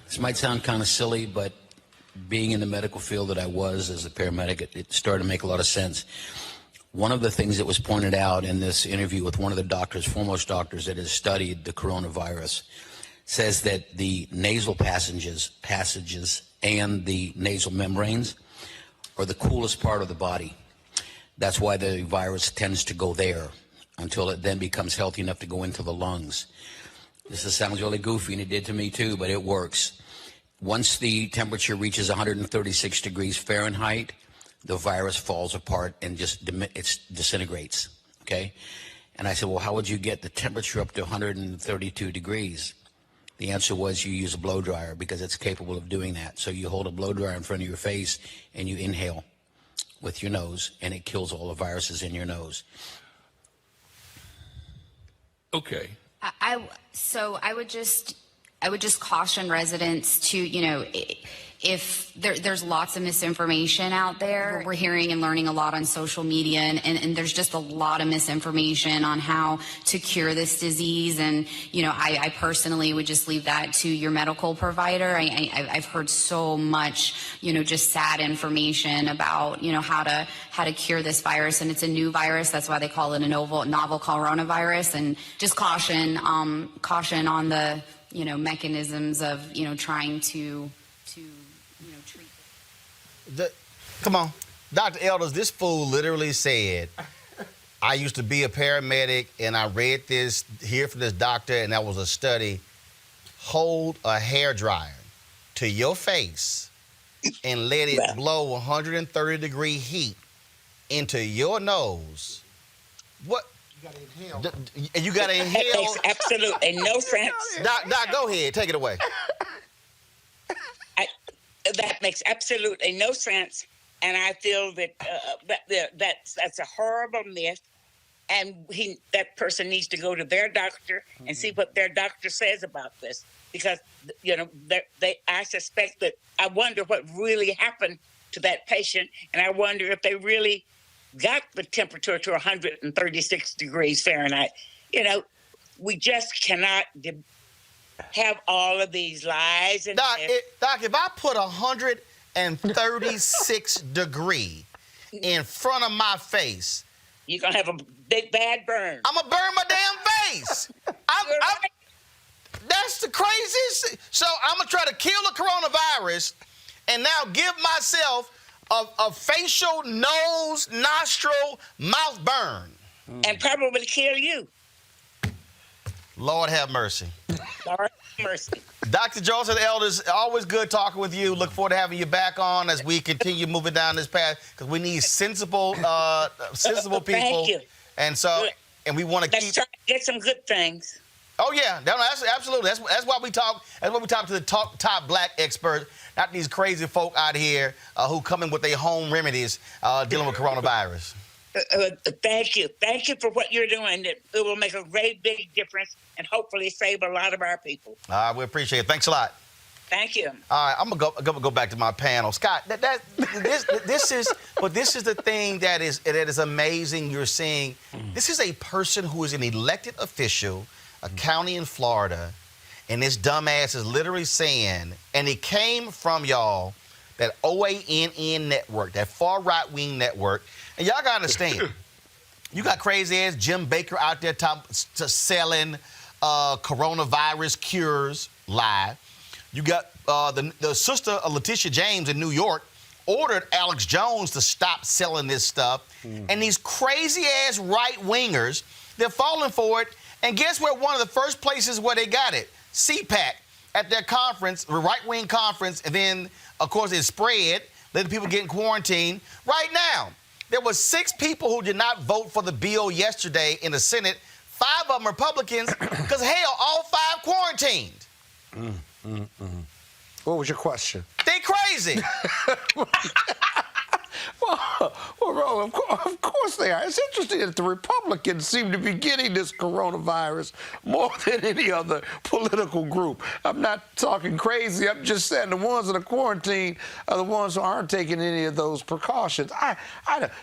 This might sound kind of silly, but being in the medical field that I was as a paramedic, it started to make a lot of sense. One of the things that was pointed out in this interview with one of the doctors, foremost doctors that has studied the coronavirus, says that the nasal passages and the nasal membranes are the coolest part of the body. That's why the virus tends to go there until it then becomes healthy enough to go into the lungs. This sounds really goofy, and it did to me too, but it works. Once the temperature reaches 136 degrees Fahrenheit, the virus falls apart and just disintegrates, okay? And I said, well, how would you get the temperature up to 132 degrees? The answer was you use a blow dryer because it's capable of doing that. So you hold a blow dryer in front of your face and you inhale with your nose, and it kills all the viruses in your nose. Okay. So I would just caution residents to, if there's lots of misinformation out there. We're hearing and learning a lot on social media, and there's just a lot of misinformation on how to cure this disease. And, I personally would just leave that to your medical provider. I've heard so much, just sad information about, how to cure this virus. And it's a new virus. That's why they call it a novel coronavirus. And just caution on the, mechanisms of, trying to treat. Come on. Dr. Elders, this fool literally said, I used to be a paramedic and I read this here from this doctor, and that was a study. Hold a hairdryer to your face and let it blow 130-degree heat into your nose. What? You got to inhale. You got to inhale. That makes absolutely no sense. Doc, go ahead. Take it away. That makes absolutely no sense, and I feel that that's a horrible myth, and that person needs to go to their doctor and see what their doctor says about this. because I suspect that I wonder what really happened to that patient, and I wonder if they really got the temperature to 136 degrees Fahrenheit. We just cannot have all of these lies. And Doc, if I put 136 degree in front of my face, you're gonna have a big bad burn. I'm gonna burn my damn face. That's the craziest. So I'm gonna try to kill the coronavirus, and now give myself a facial, nose, nostril, mouth burn, and probably kill you. Lord have mercy. Lord have mercy. Dr. Joseph Elders, always good talking with you. Look forward to having you back on as we continue moving down this path, because we need sensible people. Thank you. And we want to keep try to get some good things. Oh yeah, that's absolutely. That's why we talk. That's why we talk to the top black experts, not these crazy folk out here who come in with their home remedies dealing with coronavirus. Thank you for what you're doing. It will make a great big difference and hopefully save a lot of our people. We appreciate it. Thanks a lot. Thank you. All right, I'm gonna go back to my panel, Scott. This is the thing that is amazing. You're seeing this is a person who is an elected official, a county in Florida, and this dumbass is literally saying, and it came from y'all, that OANN network, that far right wing network, and y'all gotta understand, you got crazy ass Jim Baker out there selling coronavirus cures live. You got the sister of Letitia James in New York ordered Alex Jones to stop selling this stuff. And these crazy ass right wingers, they're falling for it. And guess where one of the first places where they got it? CPAC at their conference, the right wing conference. And then, of course, it spread, letting people get in quarantine. Right now, there were 6 people who did not vote for the bill yesterday in the Senate. 5 of them Republicans, because hell, all 5 quarantined. What was your question? They crazy. Well, Roland, of course they are. It's interesting that the Republicans seem to be getting this coronavirus more than any other political group. I'm not talking crazy. I'm just saying the ones that are quarantined are the ones who aren't taking any of those precautions.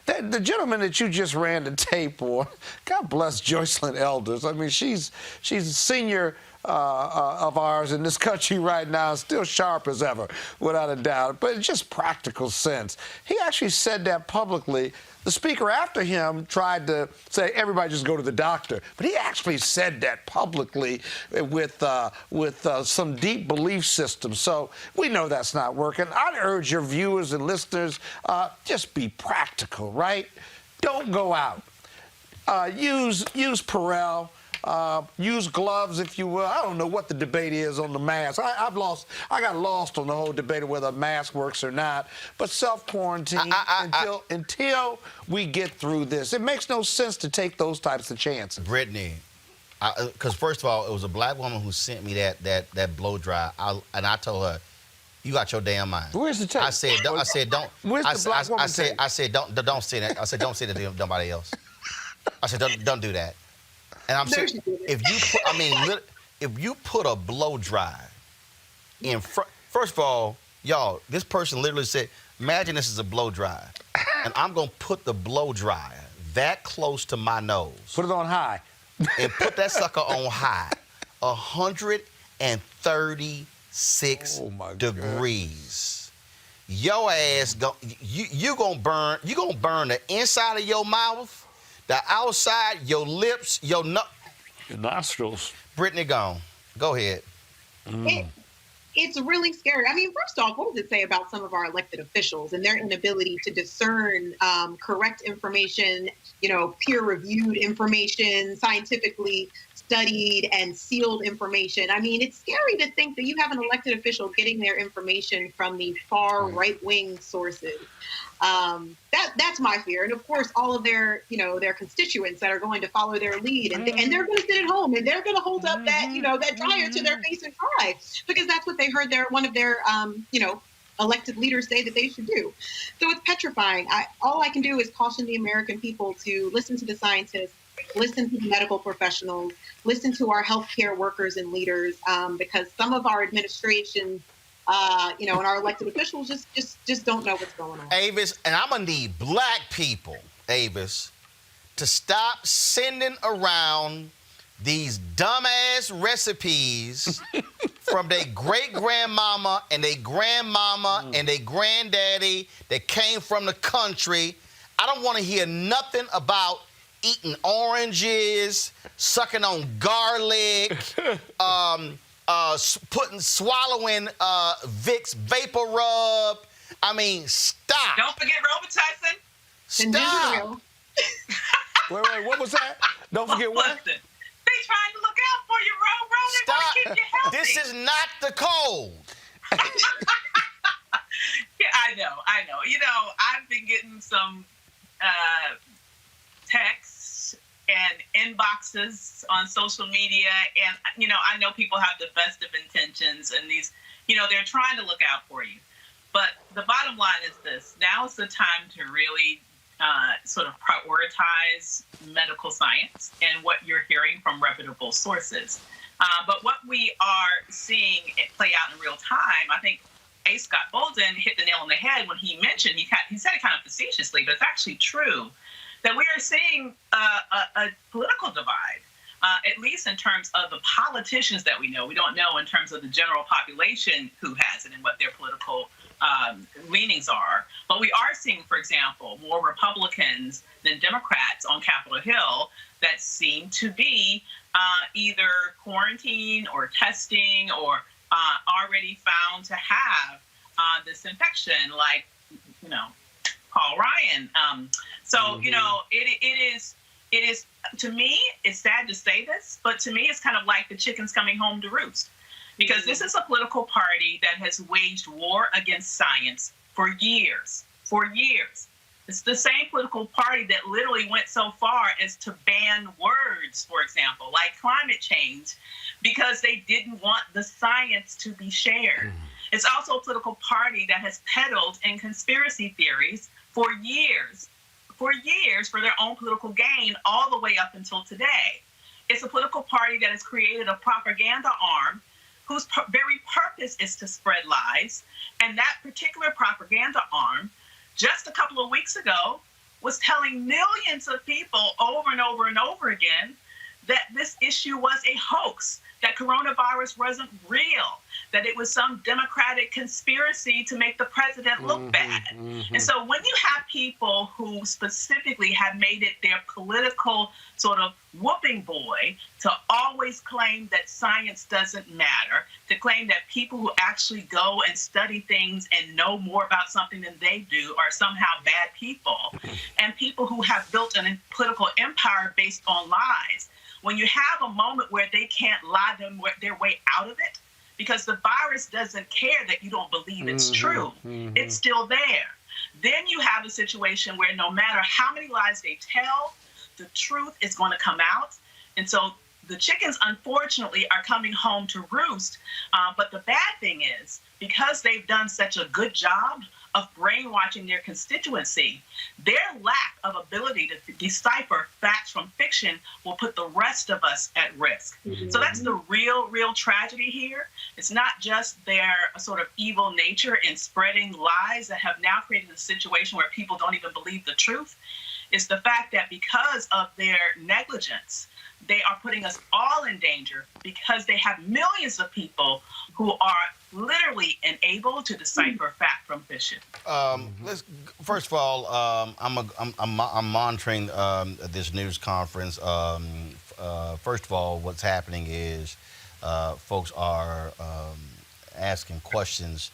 The gentleman that you just ran the tape on, God bless Joycelyn Elders. I mean, she's a senior of ours in this country right now, still sharp as ever, without a doubt. But it's just practical sense. He actually said that publicly. The speaker after him tried to say, everybody just go to the doctor. But he actually said that publicly with some deep belief system. So we know that's not working. I'd urge your viewers and listeners, just be practical, right? Don't go out. Use Purell. Use gloves, if you will. I don't know what the debate is on the mask. I got lost on the whole debate of whether a mask works or not. But self-quarantine until we get through this. It makes no sense to take those types of chances. Brittany, because first of all, it was a black woman who sent me that blow dry, and I told her, "You got your damn mind." Where's the tape? I said, don't. Where's the black woman tape? I said, don't say that. I said, don't say that to nobody else. I said, don't do that. And I'm saying, if you put a blow dry in front, first of all, y'all, this person literally said, imagine this is a blow dry, and I'm gonna put the blow dryer that close to my nose. Put it on high. And put that sucker on high, 136 degrees. Your ass, you gonna burn the inside of your mouth, the outside, your lips, your nostrils. Brittany, go ahead. It's really scary. I mean, first off, what does it say about some of our elected officials and their inability to discern correct information, peer-reviewed information, scientifically studied and sealed information? I mean, it's scary to think that you have an elected official getting their information from the far right-wing sources. That's my fear. And of course, all of their constituents that are going to follow their lead, and they're going to sit at home and they're going to hold up that dryer to their face and cry, because that's what they heard one of their elected leaders say that they should do. So it's petrifying. All I can do is caution the American people to listen to the scientists, listen to the medical professionals, listen to our healthcare workers and leaders, because some of our administration, and our elected officials just don't know what's going on. Avis, and I'm gonna need black people, Avis, to stop sending around these dumbass recipes from their great-grandmama and their grandmama and their granddaddy that came from the country. I don't want to hear nothing about eating oranges, sucking on garlic, swallowing Vicks Vapor Rub. I mean, stop. Don't forget Robitussin. Stop. Wait, what was that? Don't forget what? They trying to look out for you, Roland. They want to keep you healthy. This is not the cold. Yeah, I know. I've been getting some texts and inboxes on social media, and I know people have the best of intentions, and these, they're trying to look out for you. But the bottom line is this: now is the time to really sort of prioritize medical science and what you're hearing from reputable sources. But what we are seeing it play out in real time, I think A. Scott Bolden hit the nail on the head when he mentioned, he said it kind of facetiously, but it's actually true, that we are seeing a political divide, at least in terms of the politicians that we know. We don't know in terms of the general population who has it and what their political leanings are. But we are seeing, for example, more Republicans than Democrats on Capitol Hill that seem to be either quarantined or testing or already found to have this infection, like, Paul Ryan. It is, to me, it's sad to say this, but to me, it's kind of like the chickens coming home to roost. Because this is a political party that has waged war against science for years. It's the same political party that literally went so far as to ban words, for example, like climate change, because they didn't want the science to be shared. It's also a political party that has peddled in conspiracy theories for years for their own political gain all the way up until today. It's a political party that has created a propaganda arm whose very purpose is to spread lies. And that particular propaganda arm, just a couple of weeks ago, was telling millions of people over and over and over again that this issue was a hoax, that coronavirus wasn't real, that it was some Democratic conspiracy to make the president look bad. And so when you have people who specifically have made it their political sort of whooping boy to always claim that science doesn't matter, to claim that people who actually go and study things and know more about something than they do are somehow bad people, and people who have built a political empire based on lies, when you have a moment where they can't lie their way out of it, because the virus doesn't care that you don't believe it's true, it's still there. Then you have a situation where no matter how many lies they tell, the truth is going to come out. And so the chickens, unfortunately, are coming home to roost. But the bad thing is, because they've done such a good job of brainwashing their constituency, their lack of ability to decipher facts from fiction will put the rest of us at risk. So that's the real tragedy here. It's not just their sort of evil nature in spreading lies that have now created a situation where people don't even believe the truth. It's the fact that because of their negligence, they are putting us all in danger, because they have millions of people who are literally unable to decipher fact from fiction. First of all, I'm monitoring this news conference. First of all, what's happening is folks are asking questions.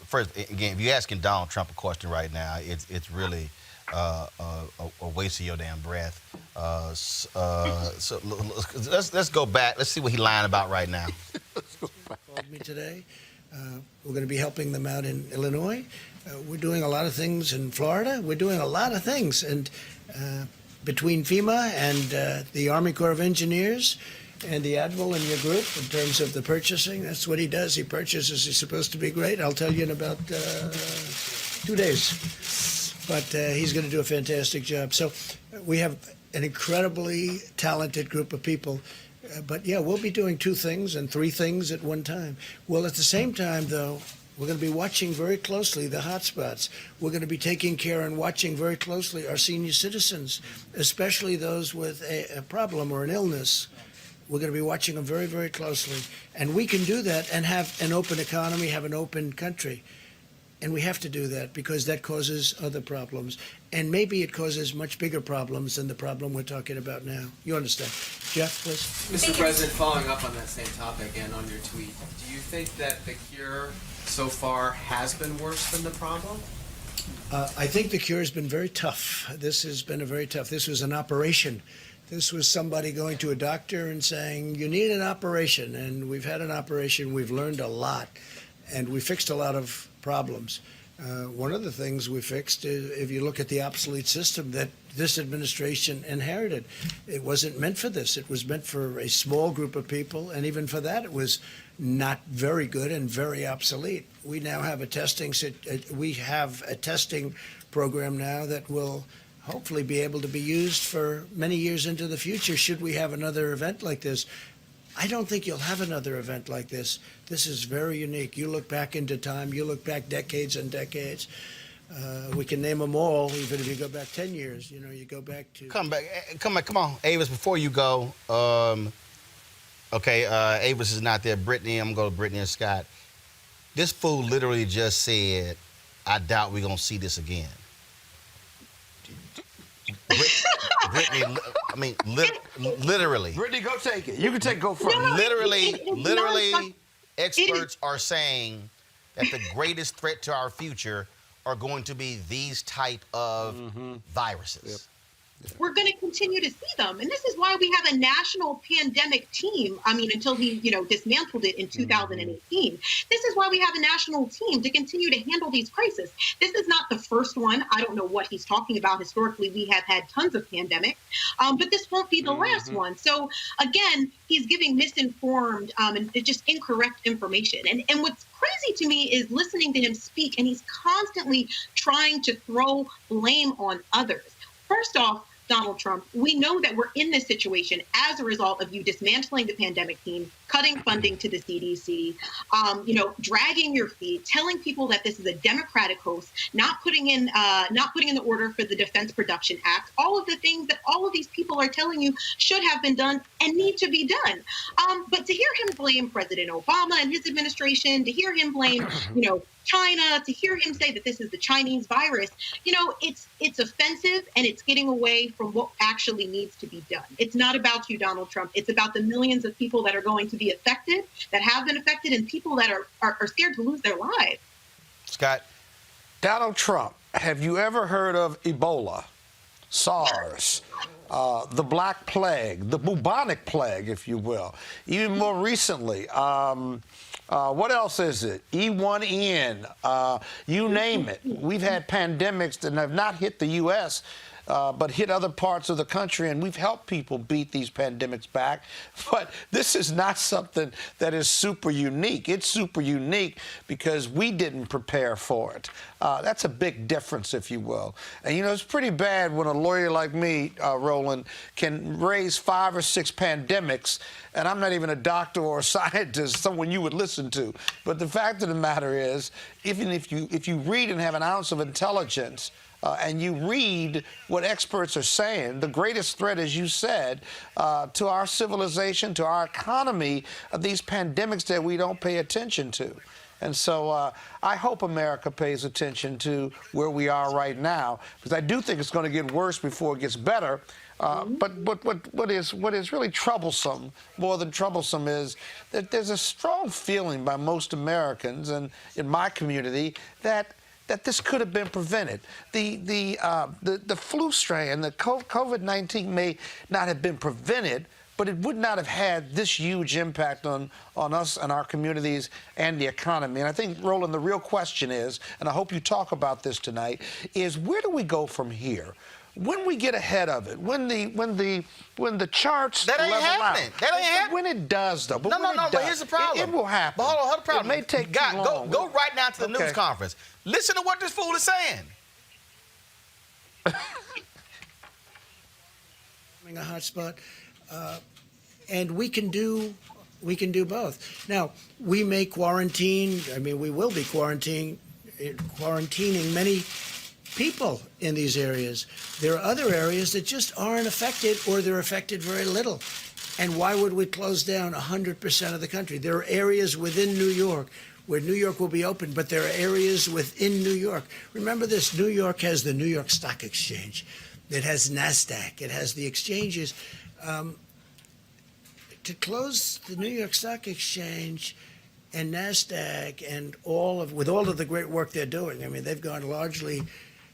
First, again, if you're asking Donald Trump a question right now, it's really a waste of your damn breath. So let's go back. Let's see what he's lying about right now. Called me today. We're going to be helping them out in Illinois. We're doing a lot of things in Florida. We're doing a lot of things, and between FEMA and the Army Corps of Engineers and the Admiral in your group, in terms of the purchasing, that's what he does. He purchases. He's supposed to be great. I'll tell you in about 2 days. But he's going to do a fantastic job. So we have an incredibly talented group of people. But yeah, we'll be doing 2 things and 3 things at one time. Well, at the same time, though, we're going to be watching very closely the hotspots. We're going to be taking care and watching very closely our senior citizens, especially those with a problem or an illness. We're going to be watching them very, very closely. And we can do that and have an open economy, have an open country. And we have to do that because that causes other problems. And maybe it causes much bigger problems than the problem we're talking about now. You understand? Jeff, please. Mr. President, following up on that same topic and on your tweet, do you think that the cure so far has been worse than the problem? I think the cure has been very tough. This has been this was an operation. This was somebody going to a doctor and saying, you need an operation. And we've had an operation. We've learned a lot. And we fixed a lot of problems. One of the things we fixed is, if you look at the obsolete system that this administration inherited, it wasn't meant for this. It was meant for a small group of people, and even for that, it was not very good and very obsolete. We now have a testing program now that will hopefully be able to be used for many years into the future. Should we have another event like this? I don't think you'll have another event like this. This is very unique. You look back into time, you look back decades and decades. We can name them all, even if you go back 10 years. You know, you go back to... Come on, Avis, before you go. Avis is not there. Brittany, I'm going to go to Brittany and Scott. This fool literally just said, I doubt we're going to see this again. Brittany, I mean, literally. Brittany, go take it. You can go first. Literally, experts are saying that the greatest threat to our future are going to be these type of viruses. We're going to continue to see them. And this is why we have a national pandemic team. I mean, until he, dismantled it in 2018. This is why we have a national team to continue to handle these crises. This is not the first one. I don't know what he's talking about. Historically, we have had tons of pandemics, but this won't be the last one. So again, he's giving misinformed and just incorrect information. And what's crazy to me is listening to him speak, and he's constantly trying to throw blame on others. First off, Donald Trump, we know that we're in this situation as a result of you dismantling the pandemic team, cutting funding to the CDC, dragging your feet, telling people that this is a Democratic host, not putting in the order for the Defense Production Act, all of the things that all of these people are telling you should have been done and need to be done. But to hear him blame President Obama and his administration, to hear him blame, China, to hear him say that this is the Chinese virus, it's offensive, and it's getting away from what actually needs to be done. It's not about you, Donald Trump. It's about the millions of people that are going to be affected, that have been affected, and people that are scared to lose their lives. Scott. Donald Trump, have you ever heard of Ebola, SARS, the Black Plague, the bubonic plague, if you will? Even more recently, what else is it? E1N, you name it. We've had pandemics that have not hit the U.S., but hit other parts of the country, and we've helped people beat these pandemics back. But this is not something that is super unique. It's super unique because we didn't prepare for it. That's a big difference, if you will. And, it's pretty bad when a lawyer like me, Roland, can raise 5 or 6 pandemics, and I'm not even a doctor or a scientist, someone you would listen to. But the fact of the matter is, even if you read and have an ounce of intelligence, and you read what experts are saying, the greatest threat, as you said, to our civilization, to our economy, are these pandemics that we don't pay attention to. And so I hope America pays attention to where we are right now, because I do think it's going to get worse before it gets better. But what is really troublesome, more than troublesome, is that there's a strong feeling by most Americans, and in my community, that this could have been prevented. The flu strain, the COVID-19 may not have been prevented, but it would not have had this huge impact on us and our communities and the economy. And I think, Roland, the real question is, and I hope you talk about this tonight, is where do we go from here? When we get ahead of it, when the charts that ain't level happening. out. That ain't happening. When it does, though. But no. But here's the problem. It will happen. But hold on the problem. It may take too long. Go right now to the news conference. Listen to what this fool is saying. A hotspot, and we can do both. Now, we may quarantine. I mean, we will be quarantining many people in these areas. There are other areas that just aren't affected, or they're affected very little. And why would we close down 100% of the country? There are areas within New York where New York will be open, but there are areas within New York. Remember this: New York has the New York Stock Exchange. It has NASDAQ. It has the exchanges. To close the New York Stock Exchange and NASDAQ and with all of the great work they're doing, I mean, they've gone largely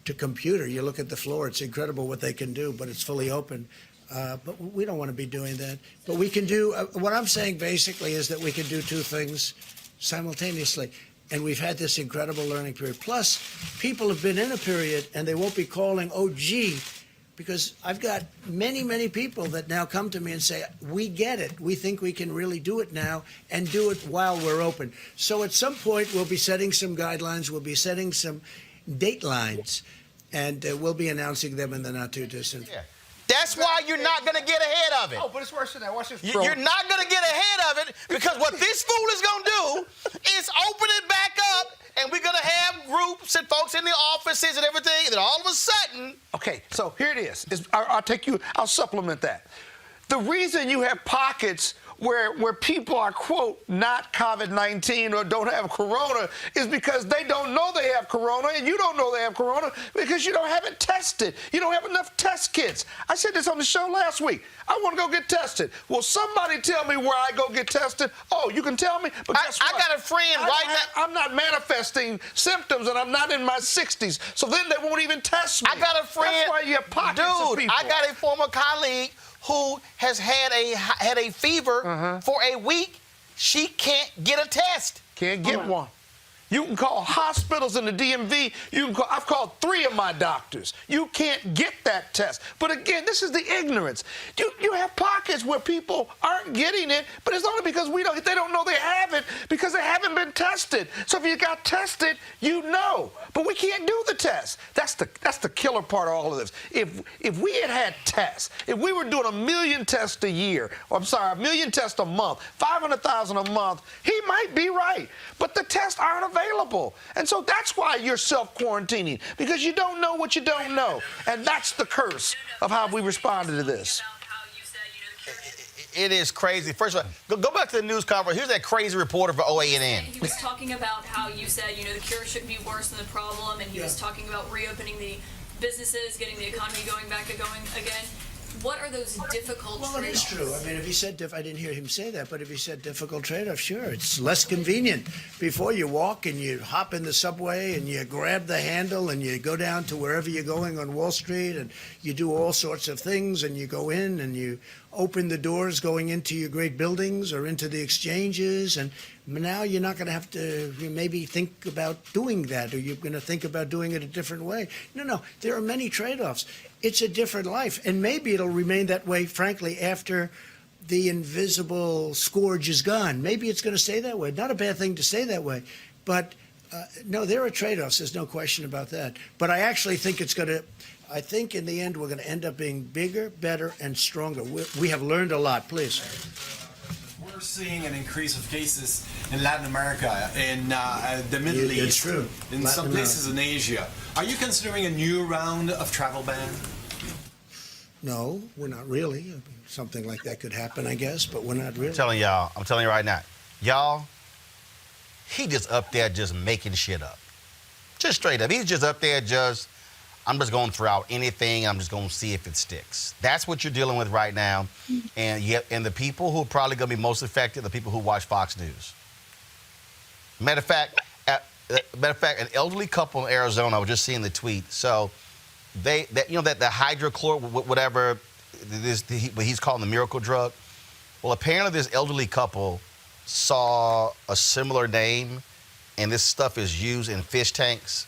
to computer. You look at the floor, it's incredible what they can do, but it's fully open. But we don't want to be doing that. But we can do, what I'm saying basically is that we can do two things simultaneously. And we've had this incredible learning period. Plus, people have been in a period and they won't be calling, oh, gee, because I've got many, many people that now come to me and say, we get it. We think we can really do it now and do it while we're open. So at some point, we'll be setting some guidelines. We'll be setting some date lines, and we'll be announcing them in the not too distant. Yeah. That's why you're not going to get ahead of it. Oh, but it's worse than that. Watch this. You're not going to get ahead of it, because what this fool is going to do is open it back up, and we're going to have groups and folks in the offices and everything, and then all of a sudden... Okay, so here it is. I'll supplement that. The reason you have pockets where people are, quote, not COVID-19 or don't have corona is because they don't know they have corona, and you don't know they have corona because you don't have it tested. You don't have enough test kits. I said this on the show last week. I want to go get tested. Well, somebody tell me where I go get tested. Oh, you can tell me? But guess what? I got a friend right now. I'm not manifesting symptoms, and I'm not in my 60s, so then they won't even test me. I got a friend. That's why you have pockets of people. I got a former colleague who has had a fever for a week. She can't get a test. Can't get one. You can call hospitals in the DMV. I've called 3 of my doctors. You can't get that test. But again, this is the ignorance. You have pockets where people aren't getting it, but it's only because they don't know they have it because they haven't been tested. So if you got tested, you know. But we can't do the test. That's the killer part of all of this. If we had tests, if we were doing 1 million tests a year, or I'm sorry, 1 million tests a month, 500,000 a month, he might be right. But the tests aren't available. And so that's why you're self-quarantining, because you don't know what you don't know. And that's the curse of how we responded to this. It is crazy. First of all, go back to the news conference. Here's that crazy reporter for OANN. He was talking about how you said, the cure shouldn't be worse than the problem, and he was talking about reopening the businesses, getting the economy going again. What are those difficult trade-offs? Well, it is true. I mean, if he said, I didn't hear him say that, but if he said difficult trade-off, sure, it's less convenient. Before you walk and you hop in the subway and you grab the handle and you go down to wherever you're going on Wall Street and you do all sorts of things and you go in and you open the doors going into your great buildings or into the exchanges, and now you're not going to have to maybe think about doing that, or you're going to think about doing it a different way. No, there are many trade-offs. It's a different life, and maybe it'll remain that way, frankly, after the invisible scourge is gone. Maybe it's going to stay that way. Not a bad thing to stay that way, but no, there are trade-offs. There's no question about that. But I actually think I think in the end we're going to end up being bigger, better, and stronger. We have learned a lot. Please. We're seeing an increase of cases in Latin America, in the Middle East, it's true. in some places in Asia. Are you considering a new round of travel ban? No, we're not really. I mean, something like that could happen, I guess, but we're not really. I'm telling you right now. Y'all, he just up there just making shit up. Just straight up. He's just up there I'm just going to throw out anything. I'm just going to see if it sticks. That's what you're dealing with right now. And the people who are probably going to be most affected are the people who watch Fox News. Matter of fact, an elderly couple in Arizona, I was just seeing the tweet. So that the hydrochlor, whatever he's calling the miracle drug. Well, apparently this elderly couple saw a similar name, and this stuff is used in fish tanks.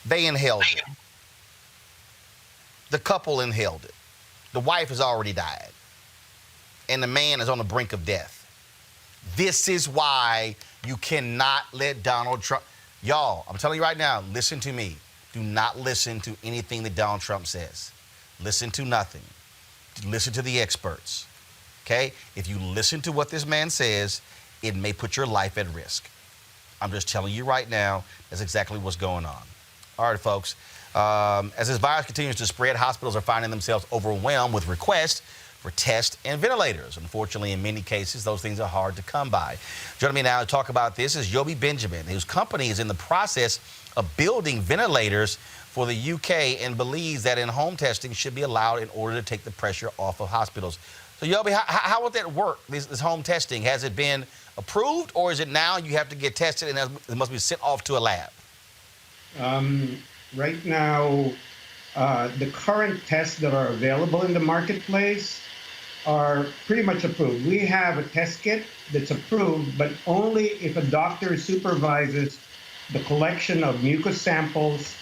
They inhaled it. The couple inhaled it. The wife has already died. And the man is on the brink of death. This is why you cannot let Donald Trump... Y'all, I'm telling you right now, listen to me. Do not listen to anything that Donald Trump says. Listen to nothing. listen to the experts, okay? If you listen to what this man says, it may put your life at risk. I'm just telling you right now, that's exactly what's going on. All right, folks. As this virus continues to spread, hospitals are finding themselves overwhelmed with requests for tests and ventilators. Unfortunately, in many cases, those things are hard to come by. Joining me now to talk about this is Yobi Benjamin, whose company is in the process of building ventilators for the UK and believes that in-home testing should be allowed in order to take the pressure off of hospitals. So, Yobi, how would that work, this home testing? Has it been approved, or is it now you have to get tested and it must be sent off to a lab? Right now, the current tests that are available in the marketplace are pretty much approved. We have a test kit that's approved, but only if a doctor supervises the collection of mucus samples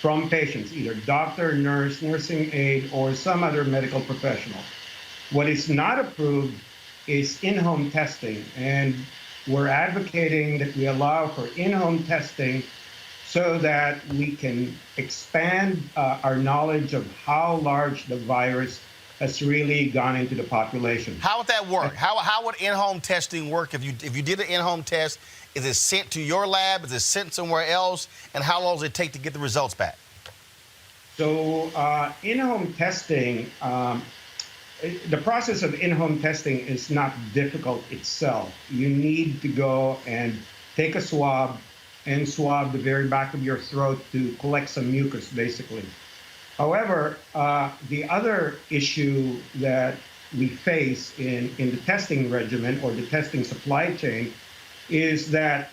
from patients, either doctor, nurse, nursing aide, or some other medical professional. What is not approved is in-home testing, and we're advocating that we allow for in-home testing so that we can expand our knowledge of how large the virus has really gone into the population. How would that work? How would in-home testing work if you did an in-home test? Is it sent to your lab? Is it sent somewhere else? And how long does it take to get the results back? So in-home testing, the process of in-home testing is not difficult itself. You need to go and take a swab and swab the very back of your throat to collect some mucus, basically. However, the other issue that we face in the testing regimen or the testing supply chain is that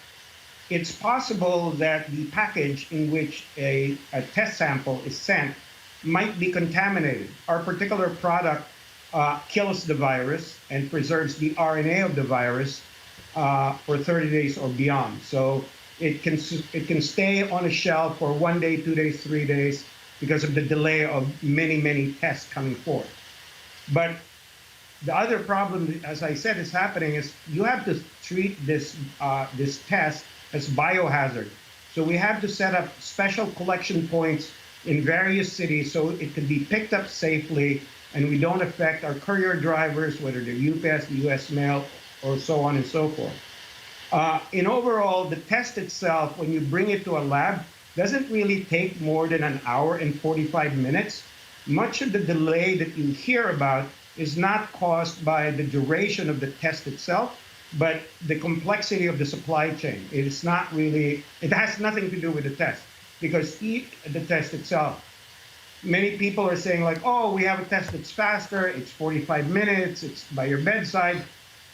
it's possible that the package in which a test sample is sent might be contaminated. Our particular product kills the virus and preserves the RNA of the virus for 30 days or beyond. So it can stay on a shelf for 1 day, 2 days, 3 days because of the delay of many tests coming forth. But the other problem, as I said, is happening is you have to treat this test as biohazard. So we have to set up special collection points in various cities so it can be picked up safely and we don't affect our courier drivers, whether they're UPS, US Mail, or so on and so forth. In overall, the test itself, when you bring it to a lab, doesn't really take more than an hour and 45 minutes. Much of the delay that you hear about is not caused by the duration of the test itself, but the complexity of the supply chain. It has nothing to do with the test, because the test itself, many people are saying like, oh, we have a test that's faster, it's 45 minutes, it's by your bedside.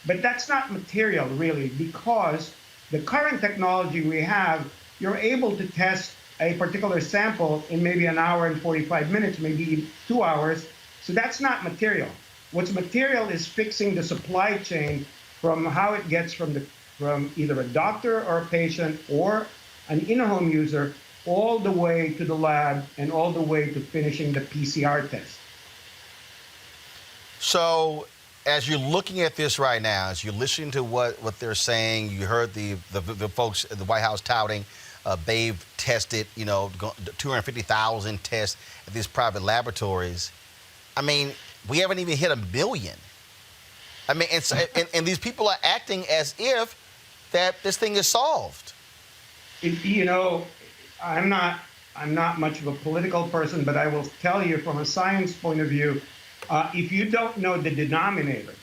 But that's not material, really, because the current technology we have, you're able to test a particular sample in maybe an hour and 45 minutes, maybe 2 hours. So that's not material. What's material is fixing the supply chain from how it gets from either a doctor or a patient or an in-home user all the way to the lab and all the way to finishing the PCR test. So as you're looking at this right now, as you're listening to what they're saying, you heard the folks at the White House touting they've tested, 250,000 tests at these private laboratories. I mean, we haven't even hit 1 million. I mean, and these people are acting as if that this thing is solved. I'm not much of a political person, but I will tell you from a science point of view, if you don't know the denominator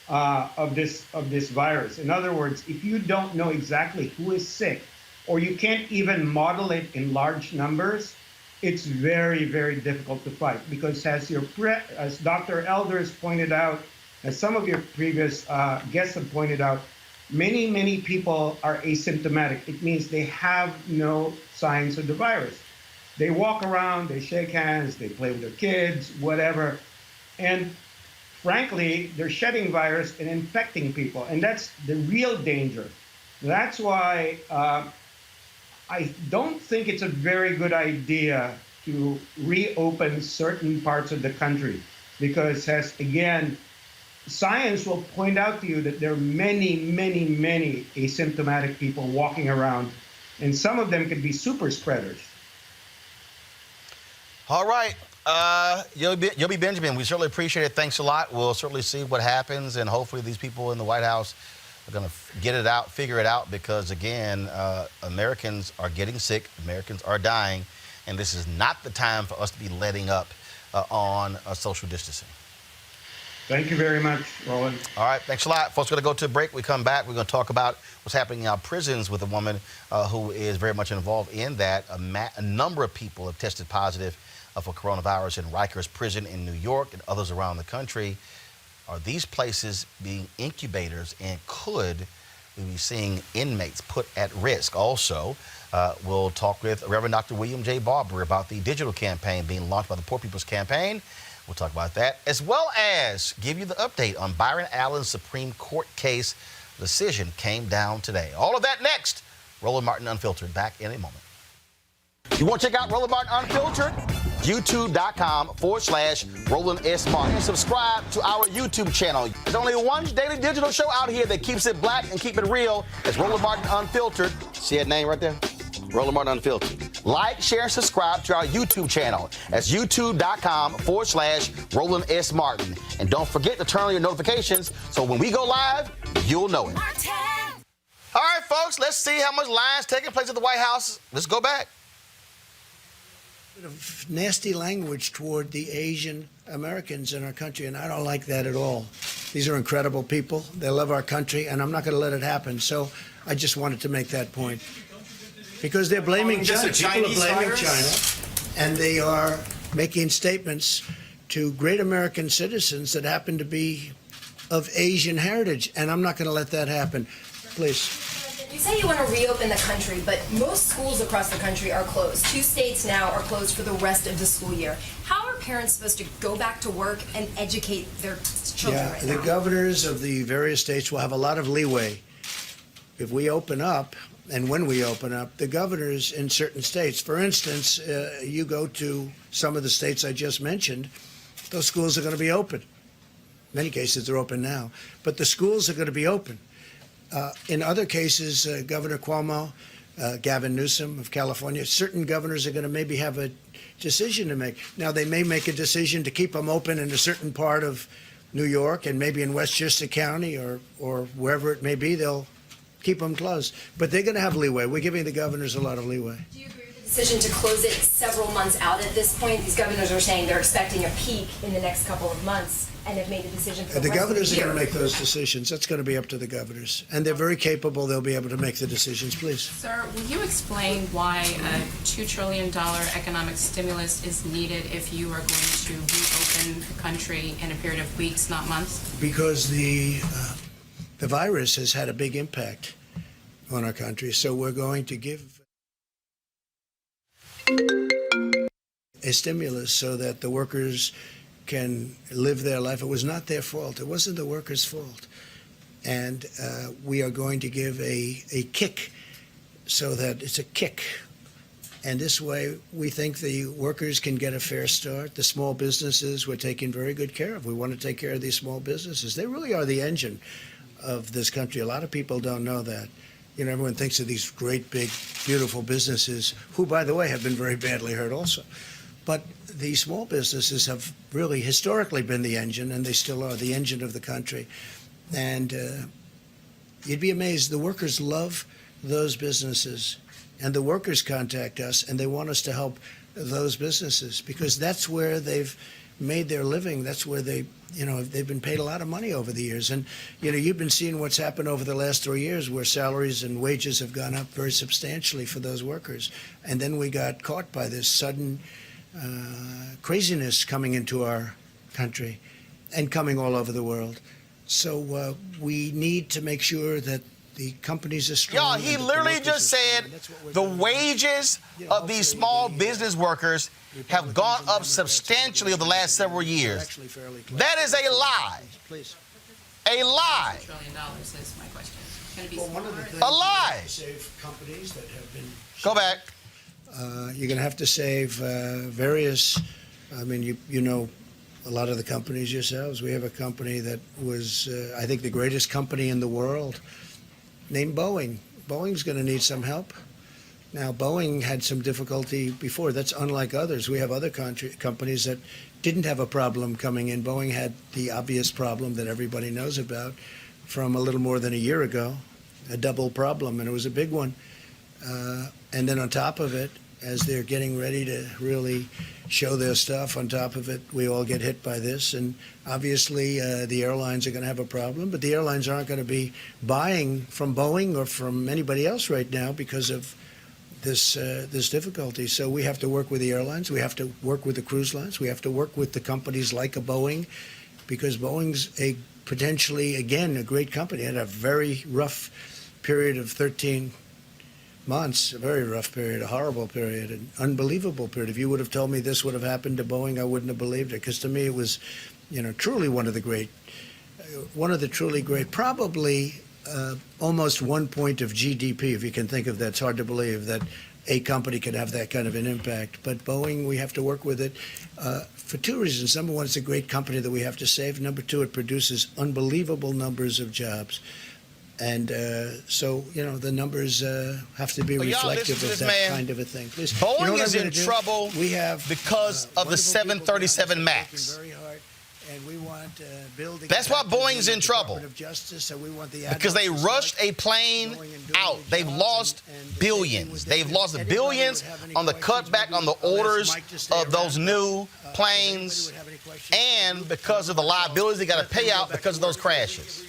of this virus, in other words, if you don't know exactly who is sick, or you can't even model it in large numbers, it's very, very difficult to fight. Because as Dr. Elders pointed out, as some of your previous guests have pointed out, many people are asymptomatic. It means they have no signs of the virus. They walk around, they shake hands, they play with their kids, whatever. And frankly, they're shedding virus and infecting people. And that's the real danger. That's why I don't think it's a very good idea to reopen certain parts of the country. Because again, science will point out to you that there are many asymptomatic people walking around, and some of them could be super spreaders. All right. You'll be Benjamin. We certainly appreciate it. Thanks a lot. We'll certainly see what happens, and hopefully these people in the White House are going to figure it out, because, again, Americans are getting sick, Americans are dying, and this is not the time for us to be letting up on social distancing. Thank you very much, Roland. All right, thanks a lot. Folks, we're going to go to a break. We come back, we're going to talk about what's happening in our prisons with a woman who is very much involved in that. A number of people have tested positive for coronavirus in Rikers Prison in New York and others around the country. Are these places being incubators, and could we be seeing inmates put at risk? Also, we'll talk with Reverend Dr. William J. Barber about the digital campaign being launched by the Poor People's Campaign. We'll talk about that, as well as give you the update on Byron Allen's Supreme Court case. Decision came down today. All of that next. Roland Martin Unfiltered, back in a moment. You want to check out Roland Martin Unfiltered? YouTube.com/Roland S. Martin. And subscribe to our YouTube channel. There's only one daily digital show out here that keeps it black and keep it real. It's Roland Martin Unfiltered. See that name right there? Roland Martin Unfiltered. Like, share, and subscribe to our YouTube channel. That's YouTube.com/Roland S. Martin. And don't forget to turn on your notifications so when we go live, you'll know it. All right, folks, let's see how much lines taking place at the White House. Let's go back. Of nasty language toward the Asian Americans in our country, and I don't like that at all. These are incredible people. They love our country, and I'm not going to let it happen. So I just wanted to make that point. Because they're blaming China. People are blaming China, and they are making statements to great American citizens that happen to be of Asian heritage, and I'm not going to let that happen. Please. You say you want to reopen the country, but most schools across the country are closed. 2 states now are closed for the rest of the school year. How are parents supposed to go back to work and educate their children right now? The governors of the various states will have a lot of leeway. If we open up, and when we open up, the governors in certain states, for instance, you go to some of the states I just mentioned, those schools are going to be open. In many cases, they're open now, but the schools are going to be open. In other cases, Governor Cuomo, Gavin Newsom of California, certain governors are going to maybe have a decision to make. Now, they may make a decision to keep them open in a certain part of New York, and maybe in Westchester County or wherever it may be, they'll keep them closed. But they're going to have leeway. We're giving the governors a lot of leeway. Do you agree with the decision to close it several months out at this point? These governors are saying they're expecting a peak in the next couple of months and have made a decision for the rest governors of the year. are going to make those decisions. That's going to be up to the governors. And they're very capable. They'll be able to make the decisions. Please. Sir, will you explain why a $2 trillion economic stimulus is needed if you are going to reopen the country in a period of weeks, not months? Because the virus has had a big impact on our country. So we're going to give a stimulus so that the workers can live their life. It was not their fault. It wasn't the workers' fault. And we are going to give a kick so that it's a kick. And this way, we think the workers can get a fair start. The small businesses we're taking very good care of. We want to take care of these small businesses. They really are the engine of this country. A lot of people don't know that. You know, everyone thinks of these great, big, beautiful businesses, who, by the way, have been very badly hurt also. But the small businesses have really historically been the engine, and they still are the engine of the country. And you'd be amazed. The workers love those businesses, and the workers contact us, and they want us to help those businesses because that's where they've made their living. That's where they've been paid a lot of money over the years. And, you've been seeing what's happened over the last 3 years where salaries and wages have gone up very substantially for those workers. And then we got caught by this sudden craziness coming into our country and coming all over the world. So we need to make sure that the companies are strong. Y'all, he literally just said the wages of these small business workers have gone up substantially over the last several years. That is a lie. A lie. $2 trillion is my question. Going to be a lie. Save companies that have been. Go back. You're going to have to save various. I mean, you know a lot of the companies yourselves. We have a company that was, I think, the greatest company in the world, named Boeing. Boeing's going to need some help. Now, Boeing had some difficulty before. That's unlike others. We have other companies that didn't have a problem coming in. Boeing had the obvious problem that everybody knows about from a little more than a year ago, a double problem, and it was a big one. And then on top of it, as they're getting ready to really show their stuff, on top of it, we all get hit by this. And obviously, the airlines are going to have a problem, but the airlines aren't going to be buying from Boeing or from anybody else right now because of this difficulty. So we have to work with the airlines. We have to work with the cruise lines. We have to work with the companies like a Boeing, because Boeing's a potentially, again, a great company. It had a very rough period of 13 months, a very rough period, a horrible period, an unbelievable period. If you would have told me this would have happened to Boeing, I wouldn't have believed it, because to me it was, truly one of the truly great, probably almost 1 point of GDP, if you can think of that. It's hard to believe that a company could have that kind of an impact. But Boeing, we have to work with it for two reasons. Number one, it's a great company that we have to save. Number two, it produces unbelievable numbers of jobs. And so, the numbers have to be reflective of that kind of a thing. Please. Boeing is in trouble because of the 737 MAX. And we want building. That's why Boeing's in trouble. Because they rushed a plane out. They've lost billions. They've lost billions on the cutback on the orders of those new planes, and because of the liabilities they got to pay out because of those crashes.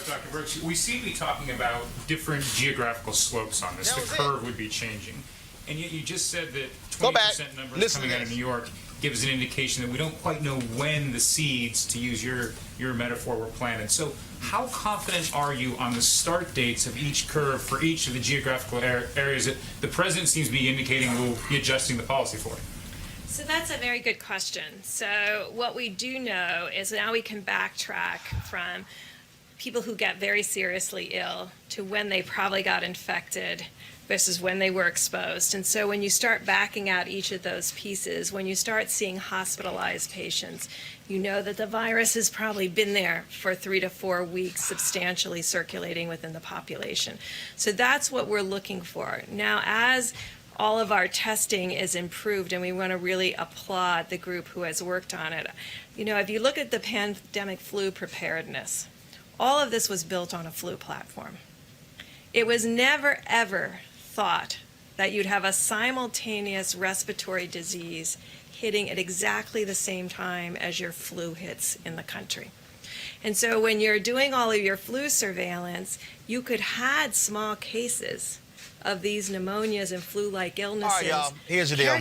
Dr. Birx, we seem to be talking about different geographical slopes on this. The curve would be changing. And yet you just said that 20% numbers coming out of New York gives an indication that we don't quite know when the seeds, to use your metaphor, were planted. So how confident are you on the start dates of each curve for each of the geographical areas that the president seems to be indicating will be adjusting the policy for? So that's a very good question. So what we do know is now we can backtrack from people who get very seriously ill to when they probably got infected versus when they were exposed. And so when you start backing out each of those pieces, when you start seeing hospitalized patients, you know that the virus has probably been there for 3 to 4 weeks, substantially circulating within the population. So that's what we're looking for. Now, as all of our testing is improved, and we want to really applaud the group who has worked on it. If you look at the pandemic flu preparedness, all of this was built on a flu platform. It was never, ever thought that you'd have a simultaneous respiratory disease hitting at exactly the same time as your flu hits in the country. And so when you're doing all of your flu surveillance, you could have small cases of these pneumonias and flu-like illnesses. All right, y'all, here's the deal.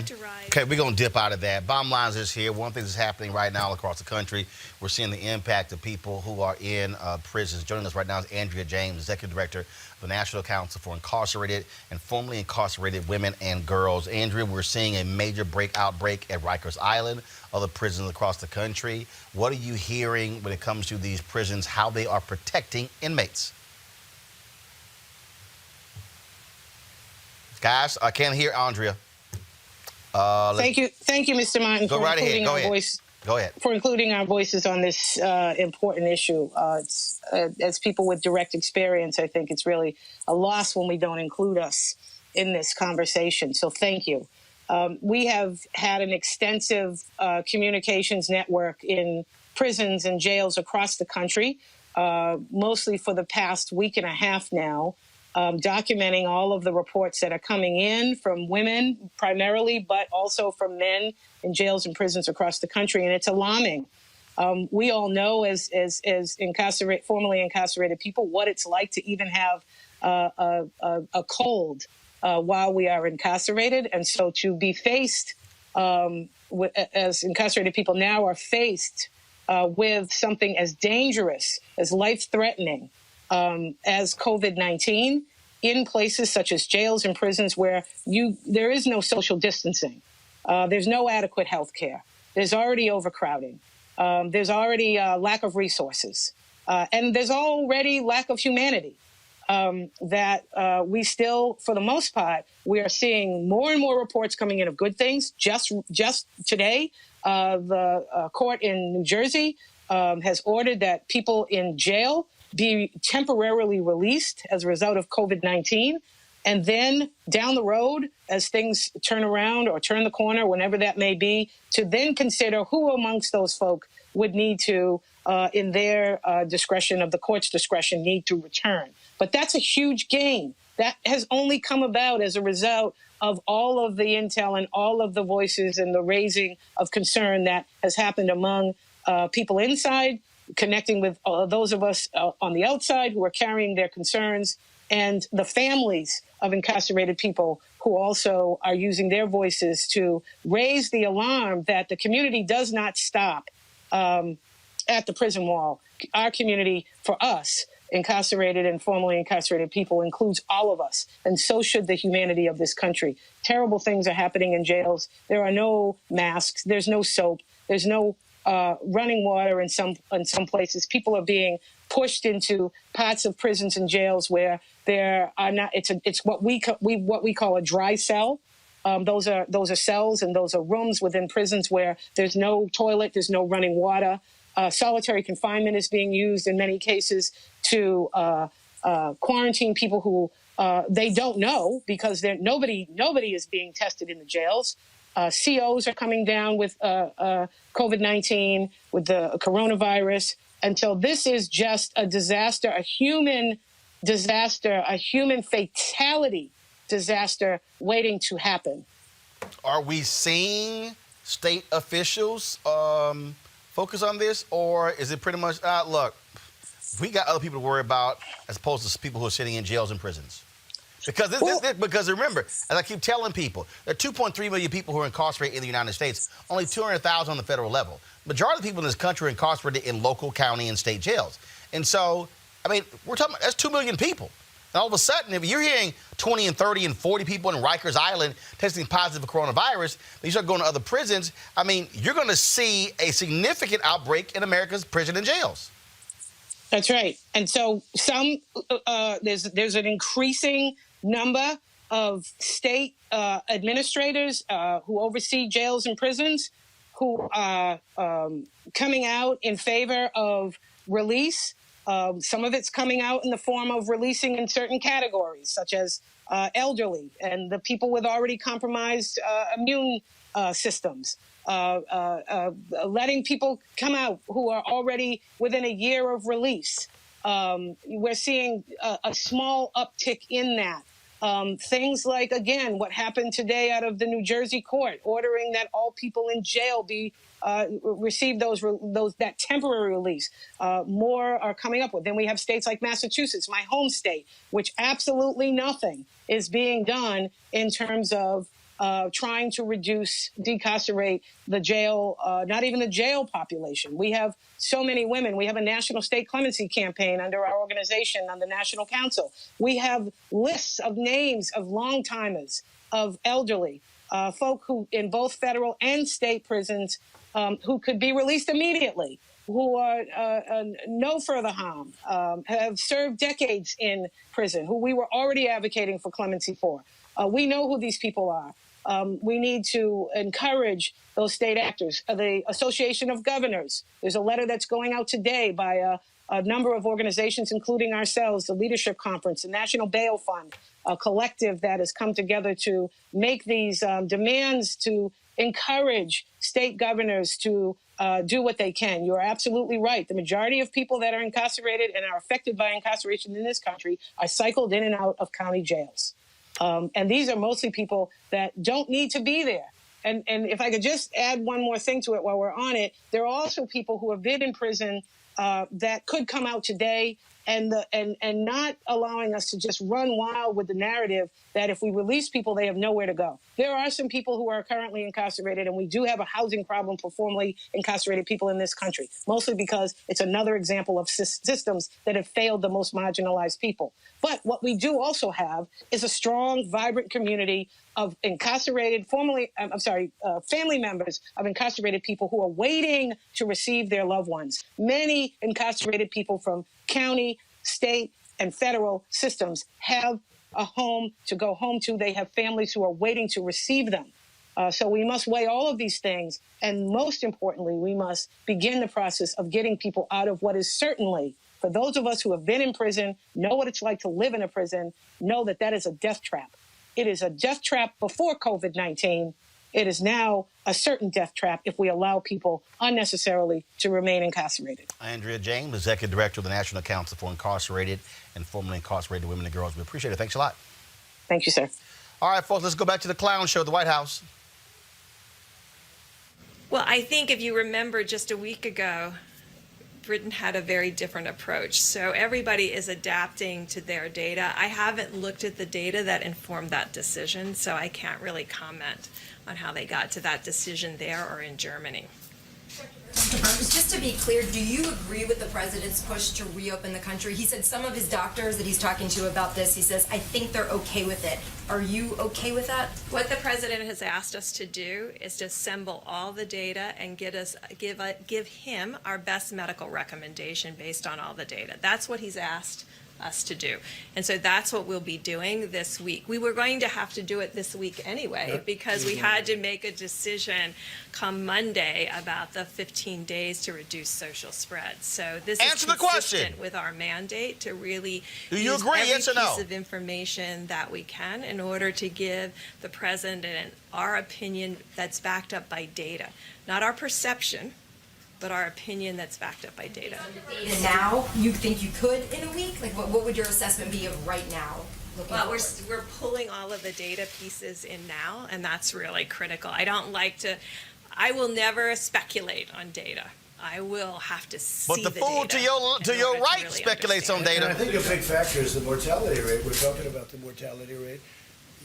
Okay, we're going to dip out of that. Bottom line is here. One thing that's happening right now across the country, we're seeing the impact of people who are in prisons. Joining us right now is Andrea James, Executive Director of the National Council for Incarcerated and Formerly Incarcerated Women and Girls. Andrea, we're seeing a major outbreak at Rikers Island, other prisons across the country. What are you hearing when it comes to these prisons, how they are protecting inmates? Guys, I can't hear Andrea. Thank you, Mr. Martin, for including our voice. Go ahead. For including our voices on this important issue. As people with direct experience, I think it's really a loss when we don't include us in this conversation. So thank you. We have had an extensive communications network in prisons and jails across the country, mostly for the past week and a half now. Documenting all of the reports that are coming in from women primarily, but also from men in jails and prisons across the country, and it's alarming. We all know as formerly incarcerated people what it's like to even have a cold while we are incarcerated, and so to be faced as incarcerated people now are faced with something as dangerous, as life-threatening as COVID-19 in places such as jails and prisons where there is no social distancing. There's no adequate health care. There's already overcrowding. There's already lack of resources. And there's already lack of humanity that we still, for the most part, we are seeing more and more reports coming in of good things. Just today, the court in New Jersey has ordered that people in jail be temporarily released as a result of COVID-19. And then down the road, as things turn around or turn the corner, whenever that may be, to then consider who amongst those folk would need to, in their discretion of the court's discretion, need to return. But that's a huge gain. That has only come about as a result of all of the intel and all of the voices and the raising of concern that has happened among people inside, connecting with those of us on the outside who are carrying their concerns, and the families of incarcerated people who also are using their voices to raise the alarm that the community does not stop at the prison wall. Our community, for us, incarcerated and formerly incarcerated people, includes all of us, and so should the humanity of this country. Terrible things are happening in jails. There are no masks. There's no soap. There's no running water in some places. People are being pushed into parts of prisons and jails where there are not. It's what we call a dry cell. Those are cells and those are rooms within prisons where there's no toilet, there's no running water. Solitary confinement is being used in many cases to quarantine people who they don't know, because nobody is being tested in the jails. COs are coming down with COVID-19, with the coronavirus. And so this is just a disaster, a human disaster, a human fatality disaster waiting to happen. Are we seeing state officials focus on this, or is it pretty much, look, we got other people to worry about as opposed to people who are sitting in jails and prisons? Because because remember, as I keep telling people, there are 2.3 million people who are incarcerated in the United States, only 200,000 on the federal level. Majority of the people in this country are incarcerated in local, county, and state jails. And so, I mean, we're talking about, that's 2 million people. And all of a sudden, if you're hearing 20 and 30 and 40 people in Rikers Island testing positive for coronavirus, then you start going to other prisons, I mean, you're going to see a significant outbreak in America's prison and jails. That's right. And so there's an increasing number of state administrators who oversee jails and prisons who are coming out in favor of release. Some of it's coming out in the form of releasing in certain categories, such as elderly and the people with already compromised immune systems. Letting people come out who are already within a year of release. We're seeing a small uptick in that. Things like, again, what happened today out of the New Jersey court, ordering that all people in jail be receive that temporary release. More are coming up with. Then we have states like Massachusetts, my home state, which absolutely nothing is being done in terms of trying to decarcerate the jail, not even the jail population. We have so many women. We have a national state clemency campaign under our organization on the National Council. We have lists of names of long-timers, of elderly, folk who in both federal and state prisons who could be released immediately, who are no further harm, have served decades in prison, who we were already advocating for clemency for. We know who these people are. We need to encourage those state actors. The Association of Governors, there's a letter that's going out today by a number of organizations, including ourselves, the Leadership Conference, the National Bail Fund, a collective that has come together to make these demands to encourage state governors to do what they can. You're absolutely right. The majority of people that are incarcerated and are affected by incarceration in this country are cycled in and out of county jails. And these are mostly people that don't need to be there. And if I could just add one more thing to it while we're on it, there are also people who have been in prison that could come out today and not allowing us to just run wild with the narrative that if we release people, they have nowhere to go. There are some people who are currently incarcerated, and we do have a housing problem for formerly incarcerated people in this country, mostly because it's another example of systems that have failed the most marginalized people. But what we do also have is a strong, vibrant community of incarcerated, family members of incarcerated people who are waiting to receive their loved ones. Many incarcerated people from county, state, and federal systems have a home to go home to. They have families who are waiting to receive them. So we must weigh all of these things. And most importantly, we must begin the process of getting people out of what is certainly, For those of us who have been in prison, know what it's like to live in a prison, know that that is a death trap. It is a death trap before COVID-19. It is now a certain death trap if we allow people unnecessarily to remain incarcerated. Andrea James, Executive Director of the National Council for Incarcerated and Formerly Incarcerated Women and Girls. We appreciate it. Thanks a lot. Thank you, sir. All right, folks, let's go back to the clown show at the White House. Well, I think if you remember just a week ago, Britain had a very different approach. So everybody is adapting to their data. I haven't looked at the data that informed that decision, so I can't really comment on how they got to that decision there or in Germany. Just to be clear, do you agree with the president's push to reopen the country? He said some of his doctors that he's talking to about this, he says, I think they're okay with it. Are you okay with that? What the president has asked us to do is to assemble all the data and give him our best medical recommendation based on all the data. That's what he's asked us to do. And so that's what we'll be doing this week. We were going to have to do it this week anyway because we had to make a decision come Monday about the 15 days to reduce social spread. So this is consistent with our mandate to really use every piece of information that we can in order to give the president our opinion that's backed up by data, not our perception, but our opinion that's backed up by data. And now, you think you could in a week? Like, what would your assessment be of right now? Well, we're pulling all of the data pieces in now, and that's really critical. I will never speculate on data. I will have to see the fool to your right really speculates on data. And I think a big factor is the mortality rate. We're talking about the mortality rate.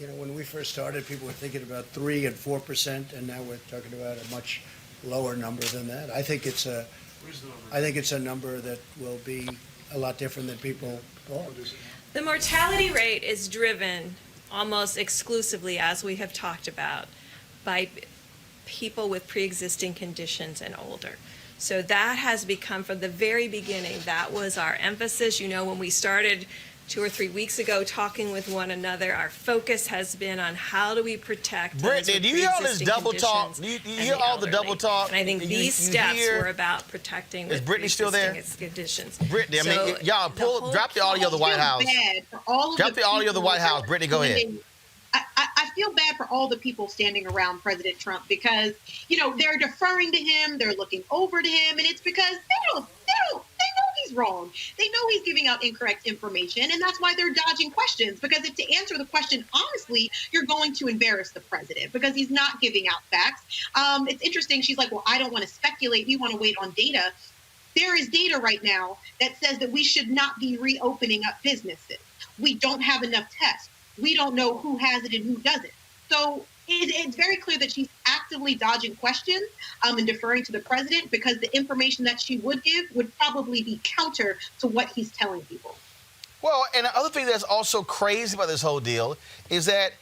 You know, when we first started, people were thinking about 3 and 4%, and now we're talking about a much lower number than that. I think it's a number that will be a lot different than people thought. The mortality rate is driven almost exclusively, as we have talked about, by people with pre-existing conditions and older. So that has become, from the very beginning, that was our emphasis. You know, when we started 2 or 3 weeks ago talking with one another, our focus has been on how do we protect Brittany, do you hear all this double talk? Do you hear all the double talk? And I think these steps were about protecting with pre-existing conditions. Brittany, I mean, y'all drop the audio of the White House. Drop the audio of the White House. Brittany, go ahead. I feel bad for all the people standing around President Trump because, you know, they're deferring to him, they're looking over to him, and it's because they know he's wrong. They know he's giving out incorrect information, and that's why they're dodging questions, because if to answer the question honestly, you're going to embarrass the president because he's not giving out facts. It's interesting. She's like, well, I don't want to speculate. We want to wait on data. There is data right now that says that we should not be reopening up businesses. We don't have enough tests. We don't know who has it and who doesn't. So it's very clear that she's actively dodging questions and deferring to the president because the information that she would give would probably be counter to what he's telling people. Well, and the other thing that's also crazy about this whole deal is that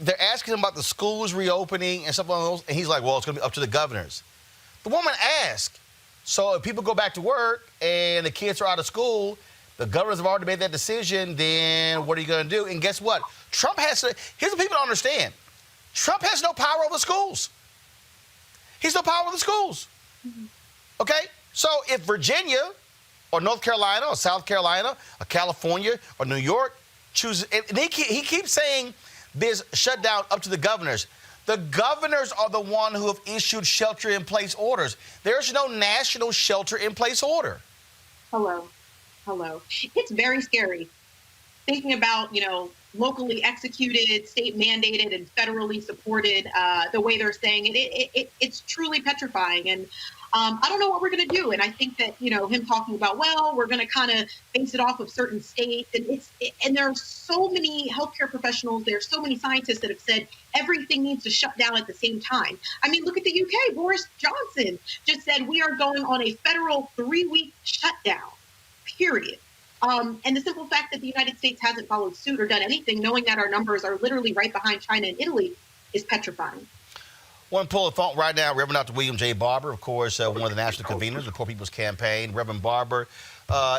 they're asking him about the schools reopening and stuff like those, and he's like, well, it's going to be up to the governors. The woman asked, so if people go back to work and the kids are out of school, the governors have already made that decision, then what are you going to do? And guess what? Trump has to, here's what people don't understand. Trump has no power over the schools. He's no power over the schools. Okay? So if Virginia or North Carolina or South Carolina or California or New York chooses, and he keeps saying this shutdown up to the governors. The governors are the one who have issued shelter-in-place orders. There's no national shelter-in-place order. Hello. It's very scary thinking about, you know, locally executed, state mandated, and federally supported, the way they're saying it. It's truly petrifying. And I don't know what we're going to do. And I think that, you know, him talking about, well, we're going to kind of base it off of certain states. And there are so many healthcare professionals, there's so many scientists that have said everything needs to shut down at the same time. I mean, look at the UK. Boris Johnson just said we are going on a federal 3-week shutdown, period. And the simple fact that the United States hasn't followed suit or done anything, knowing that our numbers are literally right behind China and Italy, is petrifying. One pull the phone right now, Reverend Dr. William J. Barber, of course, one of the national conveners of the Poor People's Campaign. Reverend Barber,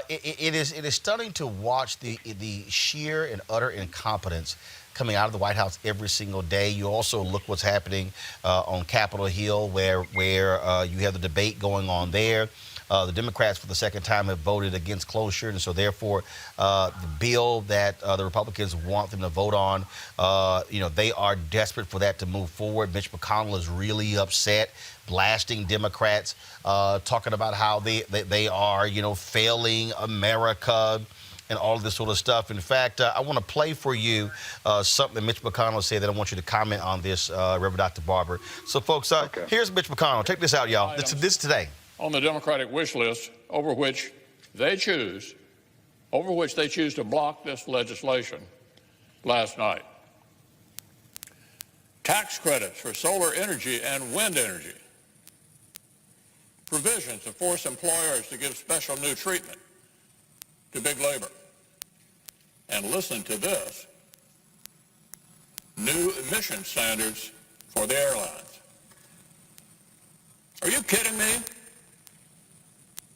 it is stunning to watch the sheer and utter incompetence coming out of the White House every single day. You also look what's happening on Capitol Hill, where you have the debate going on there. The Democrats, for the second time, have voted against closure, and so therefore, the bill that the Republicans want them to vote on, they are desperate for that to move forward. Mitch McConnell is really upset, blasting Democrats, talking about how they are, failing America and all of this sort of stuff. In fact, I want to play for you something that Mitch McConnell said that I want you to comment on this, Reverend Dr. Barber. So, folks, here's Mitch McConnell. Check this out, y'all. This today. On the Democratic wish list over which they choose to block this legislation last night. Tax credits for solar energy and wind energy. Provisions to force employers to give special new treatment to big labor. And listen to this, new emission standards for the airlines. Are you kidding me?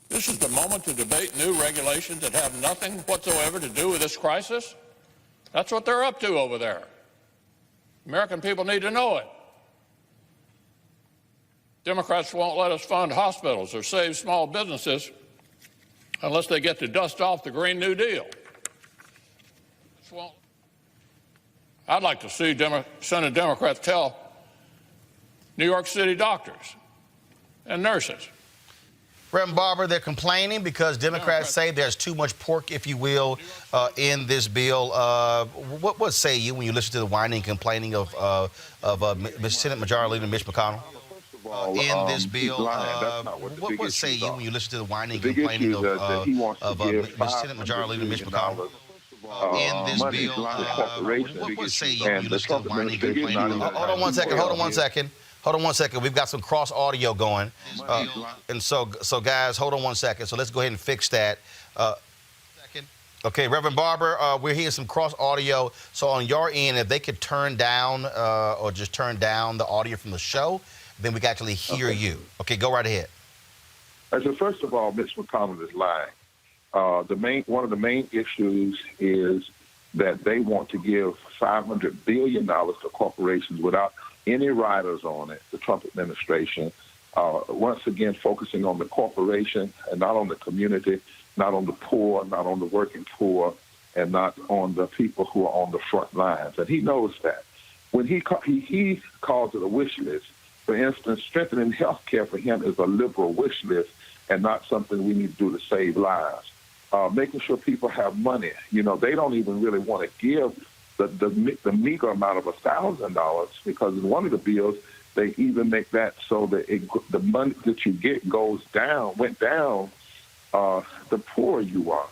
This is the moment to debate new regulations that have nothing whatsoever to do with this crisis? That's what they're up to over there. American people need to know it. Democrats won't let us fund hospitals or save small businesses unless they get to dust off the Green New Deal. I'd like to see Senate Democrats tell New York City doctors and nurses. Reverend Barber, they're complaining because Democrats say there's too much pork, if you will, in this bill. What say you when you listen to the whining and complaining of Senate Majority Leader Mitch McConnell? In this bill, what say you when you listen to the whining and complaining of Senate Majority Leader Mitch McConnell? In this bill, what say you when you listen to the whining and complaining of... Hold on one second. We've got some cross audio going. And so guys, hold on one second. So let's go ahead and fix that. Okay, Reverend Barber, we're hearing some cross audio. So on your end, if they could turn down or just turn down the audio from the show, then we can actually hear you. Okay, go right ahead. So first of all, Mitch McConnell is lying. One of the main issues is that they want to give $500 billion to corporations without any riders on it, the Trump administration, once again focusing on the corporation and not on the community, not on the poor, not on the working poor, and not on the people who are on the front lines. And he knows that. When he calls it a wish list, for instance, strengthening health care for him is a liberal wish list and not something we need to do to save lives. Making sure people have money. They don't even really want to give the meager amount of $1,000 because in one of the bills, they even make that so that the money that you get went down, the poorer you are.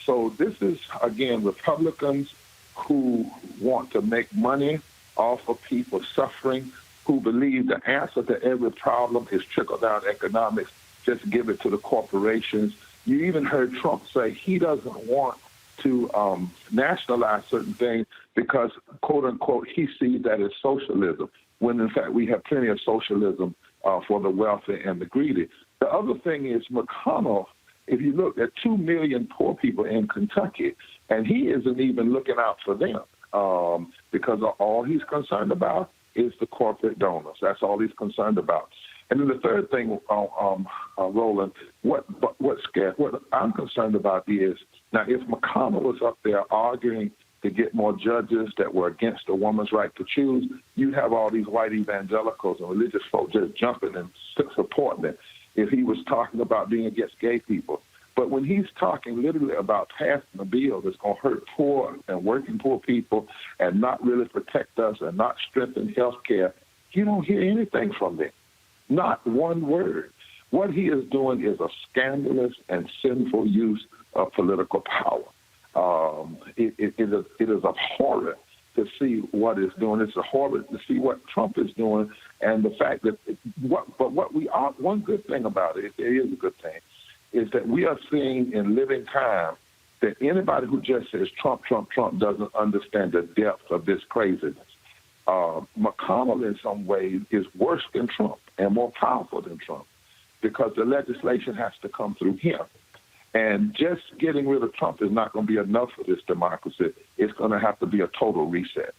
So this is, again, Republicans who want to make money off of people suffering, who believe the answer to every problem is trickle-down economics. Just give it to the corporations. You even heard Trump say he doesn't want to nationalize certain things because, quote unquote, he sees that as socialism, when in fact we have plenty of socialism for the wealthy and the greedy. The other thing is McConnell, if you look at 2 million poor people in Kentucky, and he isn't even looking out for them because all he's concerned about is the corporate donors. That's all he's concerned about. And then the third thing, Roland, what I'm concerned about is, now if McConnell was up there arguing to get more judges that were against a woman's right to choose, you'd have all these white evangelicals and religious folks just jumping and supporting it. If he was talking about being against gay people. But when he's talking literally about passing a bill that's going to hurt poor and working poor people and not really protect us and not strengthen health care, you don't hear anything from them. Not one word. What he is doing is a scandalous and sinful use of political power. It is abhorrent to see what it's doing. It's abhorrent to see what Trump is doing, and the fact that one good thing about it, it is a good thing, is that we are seeing in living time that anybody who just says Trump, Trump, Trump doesn't understand the depth of this craziness. McConnell, in some ways, is worse than Trump and more powerful than Trump because the legislation has to come through him. And just getting rid of Trump is not going to be enough for this democracy. It's going to have to be a total reset.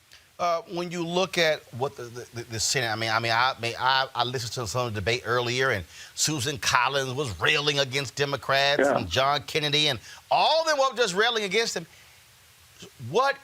When you look at what the Senate, I listened to some debate earlier, and Susan Collins was railing against Democrats, and John Kennedy, and all of them were just railing against him. What,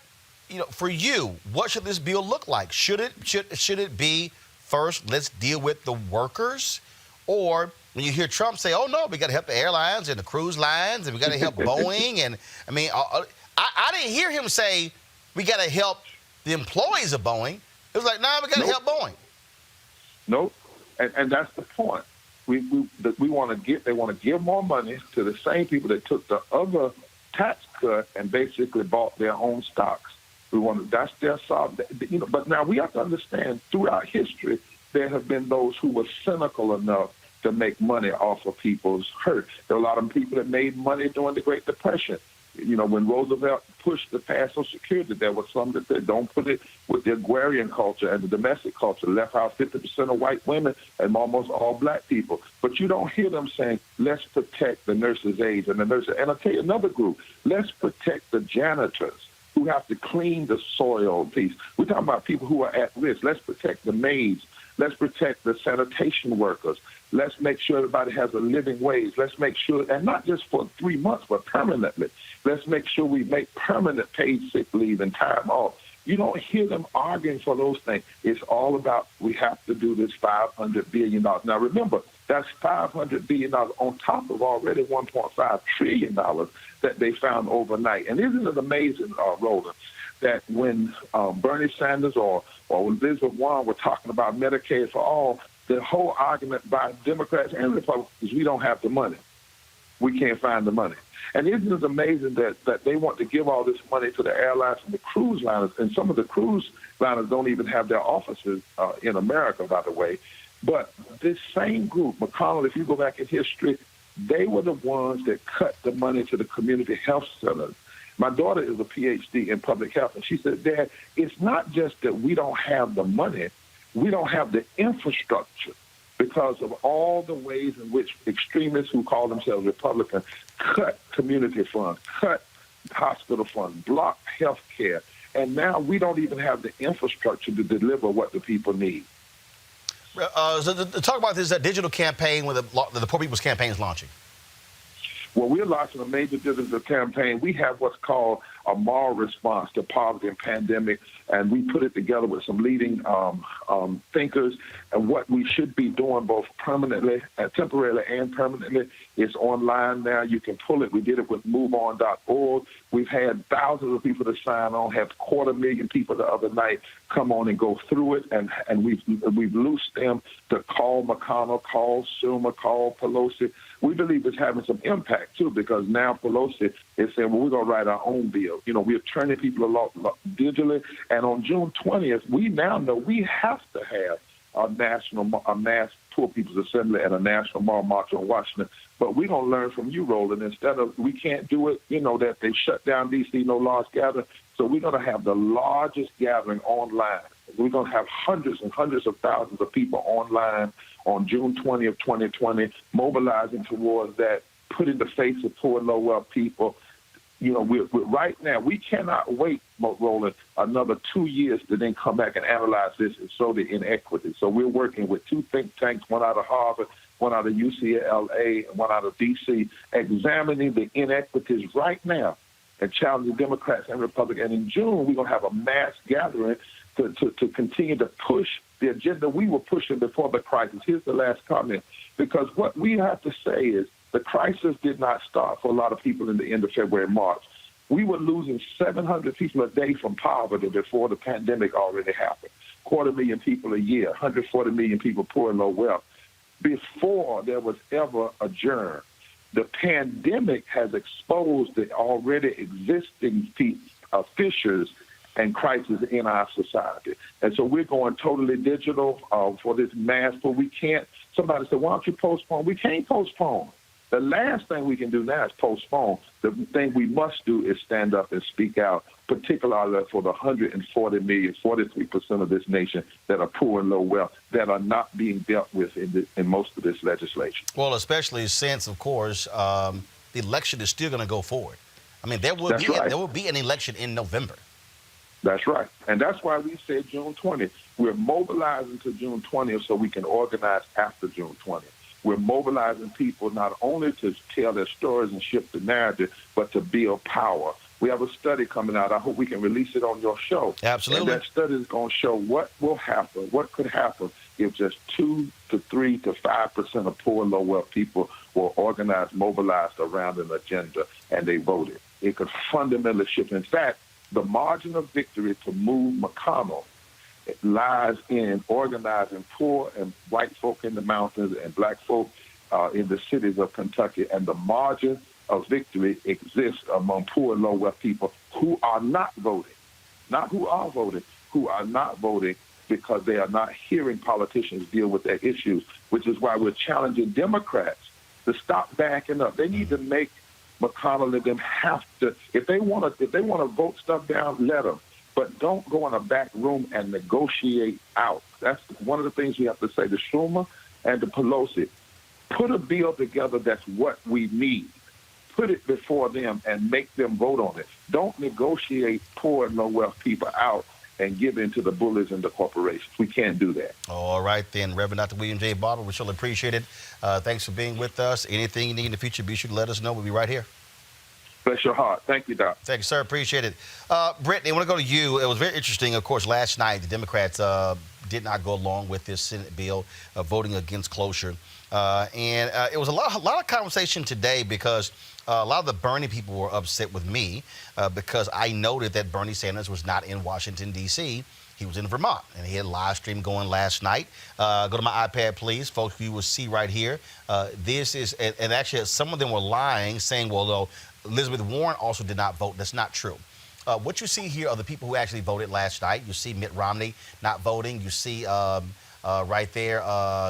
for you, what should this bill look like? Should it be first, let's deal with the workers, or when you hear Trump say, "Oh no, we got to help the airlines and the cruise lines, and we got to help Boeing," and I didn't hear him say we got to help the employees of Boeing. It was like, nah, we got to help Boeing. Nope, and that's the point. They want to give more money to the same people that took the other tax cut and basically bought their own stocks. That's their side. But now we have to understand, throughout history, there have been those who were cynical enough to make money off of people's hurt. There are a lot of people that made money during the Great Depression. When Roosevelt pushed the pass Social Security, there was some that said, don't put it with the agrarian culture and the domestic culture, left out 50% of white women and almost all black people. But you don't hear them saying, let's protect the nurses' aides and the nurses. And I'll tell you another group, let's protect the janitors who have to clean the soil piece. We're talking about people who are at risk. Let's protect the maids. Let's protect the sanitation workers. Let's make sure everybody has a living wage. Let's make sure, and not just for 3 months, but permanently. Let's make sure we make permanent paid sick leave and time off. You don't hear them arguing for those things. It's all about we have to do this $500 billion. Now, remember, that's $500 billion on top of already $1.5 trillion that they found overnight. And isn't it amazing, Roland, that when Bernie Sanders or Elizabeth Warren were talking about Medicaid for all, the whole argument by Democrats and Republicans is we don't have the money. We can't find the money. And isn't it amazing that they want to give all this money to the airlines and the cruise liners, and some of the cruise liners don't even have their offices in America, by the way. But this same group, McConnell, if you go back in history, they were the ones that cut the money to the community health centers. My daughter is a PhD in public health, and she said, Dad, it's not just that we don't have the money, we don't have the infrastructure because of all the ways in which extremists who call themselves Republicans cut community funds, cut hospital funds, block health care, and now we don't even have the infrastructure to deliver what the people need. So to talk about this digital campaign with the Poor People's Campaign is launching. Well, we're launching a major digital campaign. We have what's called a moral response to poverty and pandemic, and we put it together with some leading thinkers. And what we should be doing both permanently, temporarily and permanently, is online now. You can pull it. We did it with MoveOn.org. We've had thousands of people to sign on, have 250,000 people the other night come on and go through it, and we've loosed them to call McConnell, call Schumer, call Pelosi. We believe it's having some impact, too, because now Pelosi is saying, well, we're going to write our own bill. We're turning people digitally. And on June 20th, we now know we have to have a mass Poor People's Assembly and a national moral march on Washington. But we're going to learn from you, Roland. Instead of we can't do it, that they shut down D.C., no large gathering. So we're going to have the largest gathering online. We're going to have hundreds and hundreds of thousands of people online on June 20th, 2020, mobilizing towards that, putting the face of poor and low-wealth people. We're right now, we cannot wait, Roland, another 2 years to then come back and analyze this and show the inequity. So we're working with 2 think tanks, one out of Harvard, one out of UCLA, and one out of D.C., examining the inequities right now and challenging Democrats and Republicans. And in June, we're going to have a mass gathering to continue to push the agenda we were pushing before the crisis. Here's the last comment, because what we have to say is the crisis did not start for a lot of people in the end of February, March. We were losing 700 people a day from poverty before the pandemic already happened. 250,000 people a year, 140 million people poor and low wealth, before there was ever a germ. The pandemic has exposed the already existing fissures and crisis in our society. And so we're going totally digital for this mass, but we can't. Somebody said, why don't you postpone? We can't postpone. The last thing we can do now is postpone. The thing we must do is stand up and speak out, particularly for the 140 million, 43% of this nation that are poor and low wealth, that are not being dealt with in most of this legislation. Well, especially since, of course, the election is still going to go forward. I mean, there will be an election in November. That's right. And that's why we said June 20th. We're mobilizing to June 20th so we can organize after June 20th. We're mobilizing people not only to tell their stories and shift the narrative, but to build power. We have a study coming out. I hope we can release it on your show. Absolutely. And that study is going to show what will happen, what could happen if just 2 to 3 to 5% of poor, low-wealth people were organized, mobilized around an agenda, and they voted. It could fundamentally shift. In fact, the margin of victory to move McConnell lies in organizing poor and white folk in the mountains and black folk in the cities of Kentucky. And the margin of victory exists among poor and low-wealth people who are not voting, not who are voting, who are not voting because they are not hearing politicians deal with their issues, which is why we're challenging Democrats to stop backing up. They need to make McConnell and them have to, if they want to vote stuff down, let them. But don't go in a back room and negotiate out. That's one of the things we have to say to Schumer and to Pelosi. Put a bill together that's what we need. Put it before them and make them vote on it. Don't negotiate poor and low-wealth people out and give in to the bullies and the corporations. We can't do that. All right, then, Reverend Dr. William J. Barber, we surely appreciate it. Thanks for being with us. Anything you need in the future, be sure to let us know. We'll be right here. Bless your heart. Thank you, Doc. Thank you, sir. Appreciate it. Brittany, I want to go to you. It was very interesting. Of course, last night, the Democrats did not go along with this Senate bill voting against closure. And it was a lot of conversation today because a lot of the Bernie people were upset with me because I noted that Bernie Sanders was not in Washington, D.C. He was in Vermont, and he had a live stream going last night. Go to my iPad, please, folks. You will see right here. This is, and actually some of them were lying, saying, well, though, Elizabeth Warren also did not vote. That's not true. What you see here are the people who actually voted last night. You see Mitt Romney not voting. You see right there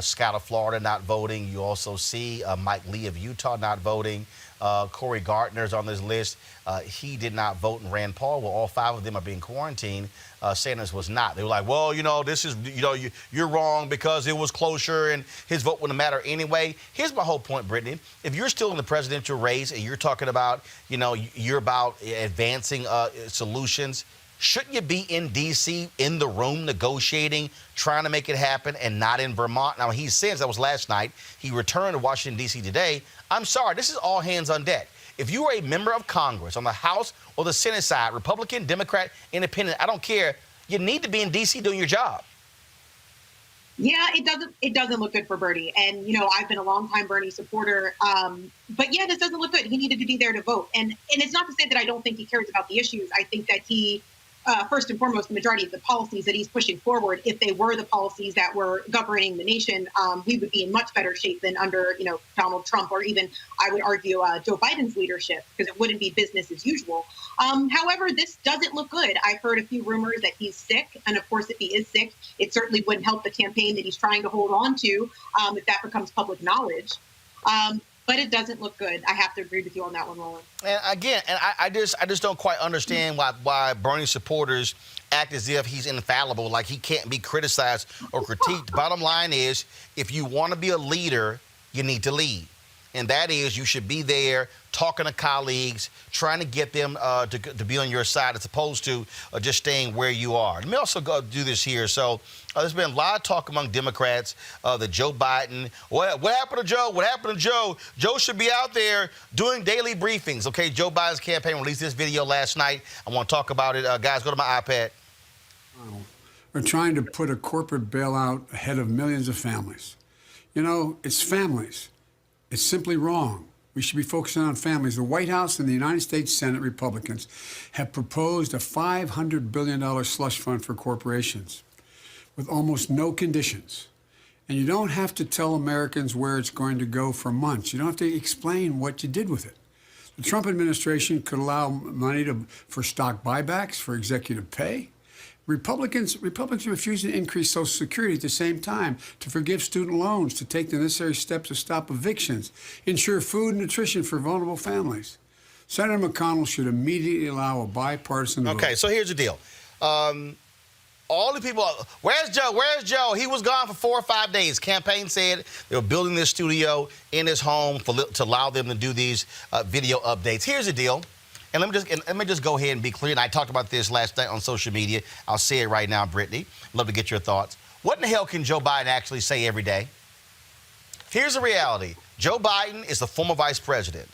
Scott of Florida not voting. You also see Mike Lee of Utah not voting. Cory Gardner's on this list. He did not vote, and Rand Paul. Well, all 5 of them are being quarantined. Sanders was not. They were like, well, this is, you're wrong because it was closer and his vote wouldn't matter anyway. Here's my whole point, Brittany. If you're still in the presidential race and you're talking about, you're about advancing solutions, shouldn't you be in D.C., in the room, negotiating, trying to make it happen, and not in Vermont? Now, he says that was last night. He returned to Washington, D.C. today. I'm sorry, this is all hands on deck. If you are a member of Congress on the House or the Senate side, Republican, Democrat, Independent, I don't care, you need to be in D.C. doing your job. Yeah, it doesn't look good for Bernie. And, I've been a longtime Bernie supporter. But yeah, this doesn't look good. He needed to be there to vote. And it's not to say that I don't think he cares about the issues. I think that he, first and foremost, the majority of the policies that he's pushing forward, if they were the policies that were governing the nation, we would be in much better shape than under, Donald Trump or even, I would argue, Joe Biden's leadership, because it wouldn't be business as usual. However, this doesn't look good. I've heard a few rumors that he's sick. And of course, if he is sick, it certainly wouldn't help the campaign that he's trying to hold on to if that becomes public knowledge. But it doesn't look good. I have to agree with you on that one, Roland. And again, I just don't quite understand why Bernie supporters act as if he's infallible, like he can't be criticized or critiqued. Bottom line is, if you want to be a leader, you need to lead. And that is, you should be there talking to colleagues, trying to get them to be on your side as opposed to just staying where you are. Let me also go do this here. So there's been a lot of talk among Democrats that Joe Biden, what happened to Joe? What happened to Joe? Joe should be out there doing daily briefings. Okay, Joe Biden's campaign released this video last night. I want to talk about it. Guys, go to my iPad. We're trying to put a corporate bailout ahead of millions of families. It's families. It's simply wrong. We should be focusing on families. The White House and the United States Senate Republicans have proposed a $500 billion slush fund for corporations with almost no conditions. And you don't have to tell Americans where it's going to go for months. You don't have to explain what you did with it. The Trump administration could allow money for stock buybacks, for executive pay. Republicans refuse to increase Social Security at the same time, to forgive student loans, to take the necessary steps to stop evictions, ensure food and nutrition for vulnerable families. Senator McConnell should immediately allow a bipartisan vote. Okay, so here's the deal. All the people, where's Joe? Where's Joe? He was gone for 4 or 5 days. Campaign said they were building this studio in his home to allow them to do these video updates. Here's the deal. And let me just go ahead and be clear. And I talked about this last night on social media. I'll say it right now, Brittany. Love to get your thoughts. What in the hell can Joe Biden actually say every day? Here's the reality. Joe Biden is the former vice president.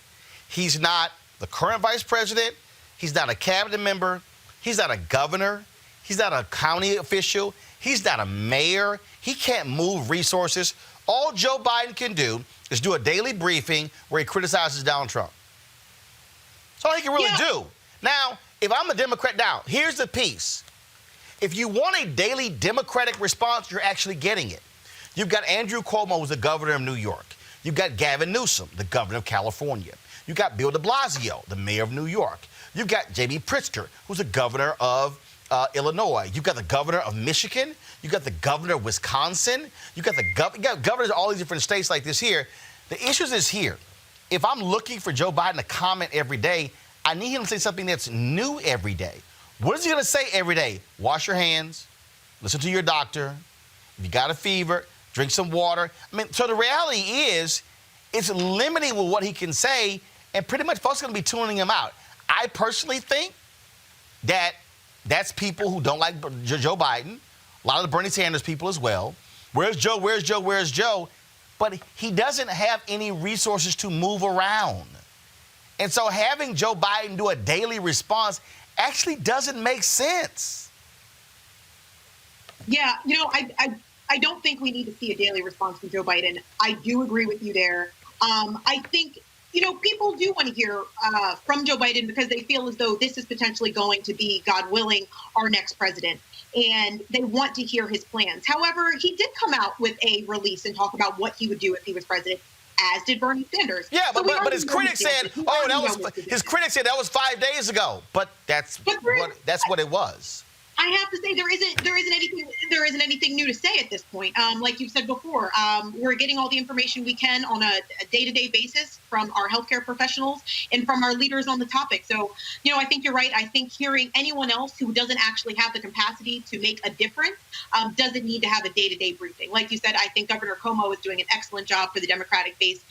He's not the current vice president. He's not a cabinet member. He's not a governor. He's not a county official. He's not a mayor. He can't move resources. All Joe Biden can do is do a daily briefing where he criticizes Donald Trump. That's all he can really do. Now, if I'm a Democrat, now, here's the piece. If you want a daily Democratic response, you're actually getting it. You've got Andrew Cuomo, who's the governor of New York. You've got Gavin Newsom, the governor of California. You've got Bill de Blasio, the mayor of New York. You've got J.B. Pritzker, who's the governor of Illinois. You've got the governor of Michigan. You've got the governor of Wisconsin. You've got governors of all these different states like this here. The issue is here. If I'm looking for Joe Biden to comment every day, I need him to say something that's new every day. What is he going to say every day? Wash your hands. Listen to your doctor. If you got a fever, drink some water. I mean, so the reality is it's limiting with what he can say, and pretty much folks are going to be tuning him out. I personally think that that's people who don't like Joe Biden, a lot of the Bernie Sanders people as well. Where's Joe? Where's Joe? Where's Joe? But he doesn't have any resources to move around. And so having Joe Biden do a daily response actually doesn't make sense. Yeah, I don't think we need to see a daily response from Joe Biden. I do agree with you there. I think, people do want to hear from Joe Biden because they feel as though this is potentially going to be, God willing, our next president. And they want to hear his plans. However, he did come out with a release and talk about what he would do if he was president, as did Bernie Sanders. Yeah, but his critics said, his critics said that was 5 days ago. But that's what it was. I have to say there isn't anything new to say at this point. Like you've said before, we're getting all the information we can on a day-to-day basis from our healthcare professionals and from our leaders on the topic. So, I think you're right. I think hearing anyone else who doesn't actually have the capacity to make a difference doesn't need to have a day-to-day briefing. Like you said, I think Governor Cuomo is doing an excellent job for the Democratic base,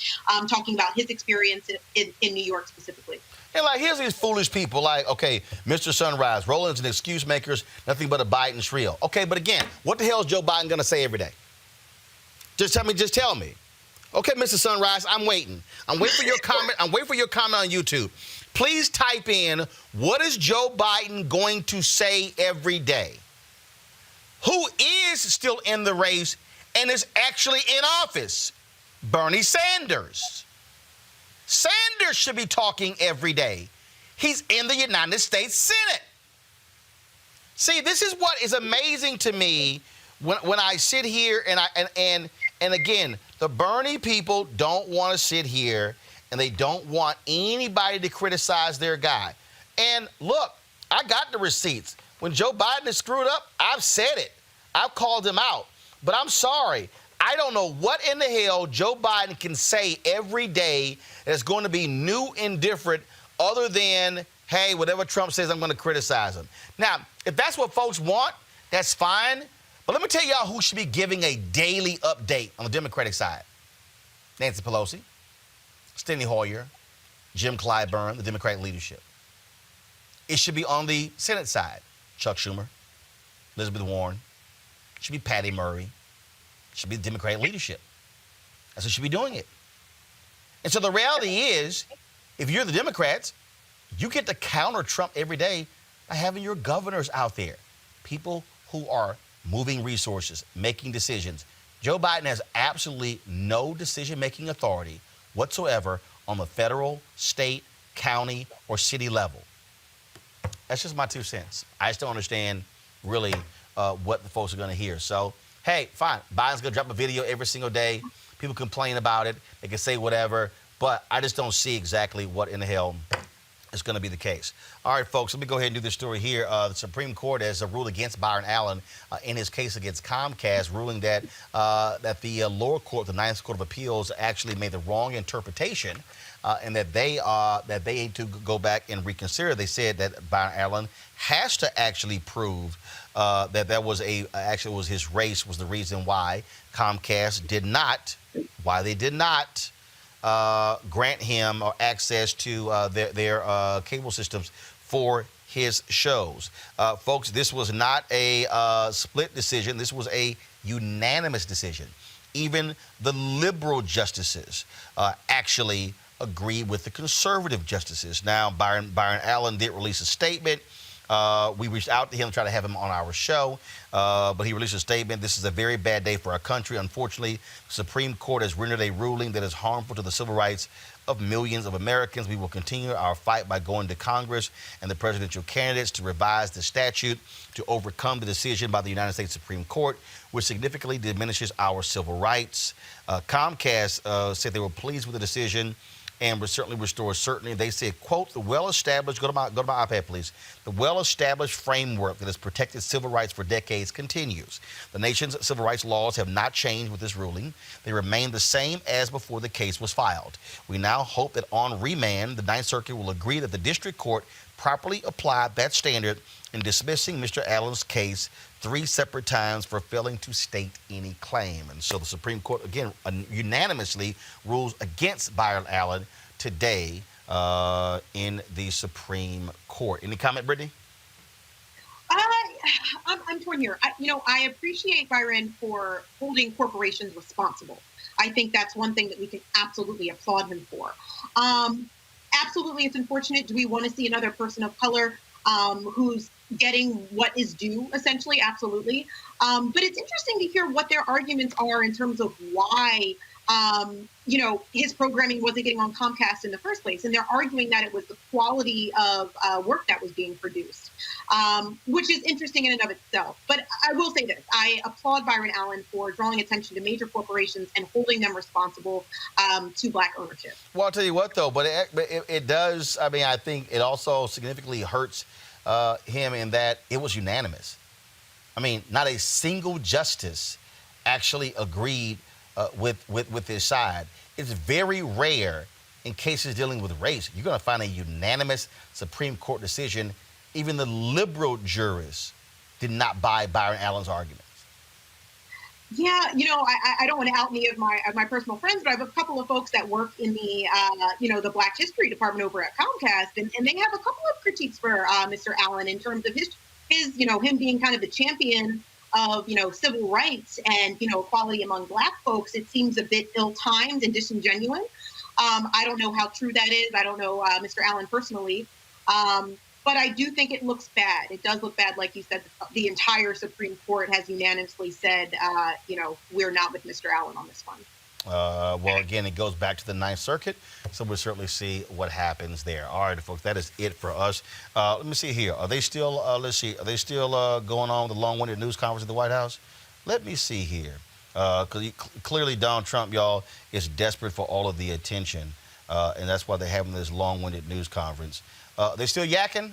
talking about his experience in New York specifically. And here's these foolish people okay, Mr. Sunrise, Roland's an excuse makers, nothing but a Biden shrill. Okay, but again, what the hell is Joe Biden going to say every day? Just tell me. Okay, Mr. Sunrise, I'm waiting. I'm waiting for your comment. I'm waiting for your comment on YouTube. Please type in, what is Joe Biden going to say every day? Who is still in the race and is actually in office? Bernie Sanders. Sanders should be talking every day. He's in the United States Senate. See, this is what is amazing to me when I sit here and again, the Bernie people don't want to sit here and they don't want anybody to criticize their guy. And look, I got the receipts. When Joe Biden is screwed up, I've said it. I've called him out. But I'm sorry. I don't know what in the hell Joe Biden can say every day that's going to be new and different other than, hey, whatever Trump says, I'm going to criticize him. Now, if that's what folks want, that's fine. But let me tell y'all who should be giving a daily update on the Democratic side. Nancy Pelosi, Steny Hoyer, Jim Clyburn, the Democratic leadership. It should be on the Senate side. Chuck Schumer, Elizabeth Warren. It should be Patty Murray. Should be the Democratic leadership. That's who should be doing it. And so the reality is, if you're the Democrats, you get to counter Trump every day by having your governors out there, people who are moving resources, making decisions. Joe Biden has absolutely no decision-making authority whatsoever on the federal, state, county, or city level. That's just my 2 cents. I just don't understand really what the folks are going to hear. So, hey, fine. Biden's going to drop a video every single day. People complain about it. They can say whatever. But I just don't see exactly what in the hell is going to be the case. All right, folks, let me go ahead and do this story here. The Supreme Court has ruled against Byron Allen in his case against Comcast, ruling that the lower court, the Ninth Court of Appeals, actually made the wrong interpretation and that they need to go back and reconsider. They said that Byron Allen has to actually prove that was his race was the reason why Comcast did not grant him access to their cable systems for his shows. Folks, this was not a split decision. This was a unanimous decision. Even the liberal justices actually agreed with the conservative justices. Now, Byron Allen did release a statement. We reached out to him to try to have him on our show, but he released a statement. This is a very bad day for our country. Unfortunately, the Supreme Court has rendered a ruling that is harmful to the civil rights of millions of Americans. We will continue our fight by going to Congress and the presidential candidates to revise the statute to overcome the decision by the United States Supreme Court, which significantly diminishes our civil rights. Comcast said they were pleased with the decision and would certainly restore certainty. They said, quote, the well-established, go to my iPad, please. The well-established framework that has protected civil rights for decades continues. The nation's civil rights laws have not changed with this ruling. They remain the same as before the case was filed. We now hope that on remand, the Ninth Circuit will agree that the district court properly applied that standard in dismissing Mr. Allen's case 3 separate times for failing to state any claim. And so the Supreme Court, again, unanimously rules against Byron Allen today in the Supreme Court. Any comment, Brittany? I'm torn here. I appreciate Byron for holding corporations responsible. I think that's one thing that we can absolutely applaud him for. Absolutely, it's unfortunate. Do we want to see another person of color who's getting what is due, essentially? Absolutely. But it's interesting to hear what their arguments are in terms of why, his programming wasn't getting on Comcast in the first place. And they're arguing that it was the quality of work that was being produced, which is interesting in and of itself. But I will say this. I applaud Byron Allen for drawing attention to major corporations and holding them responsible to Black ownership. Well, I'll tell you what, though, but it does, I think it also significantly hurts him in that it was unanimous. Not a single justice actually agreed with his side. It's very rare in cases dealing with race. You're going to find a unanimous Supreme Court decision. Even the liberal jurists did not buy Byron Allen's arguments. Yeah, I don't want to out any of my personal friends, but I have a couple of folks that work in the, the Black History Department over at Comcast, and they have a couple of critiques for Mr. Allen in terms of his him being kind of the champion of, civil rights and, equality among Black folks. It seems a bit ill-timed and disingenuous. I don't know how true that is. I don't know Mr. Allen personally. But I do think it looks bad. It does look bad. Like you said, the entire Supreme Court has unanimously said, we're not with Mr. Allen on this one. Well, again, it goes back to the Ninth Circuit, so we'll certainly see what happens there. All right, folks, that is it for us. Let me see here. Are they still, are they still going on with the long-winded news conference at the White House? Let me see here. Because clearly Donald Trump, y'all, is desperate for all of the attention, and that's why they're having this long-winded news conference. They still yakking?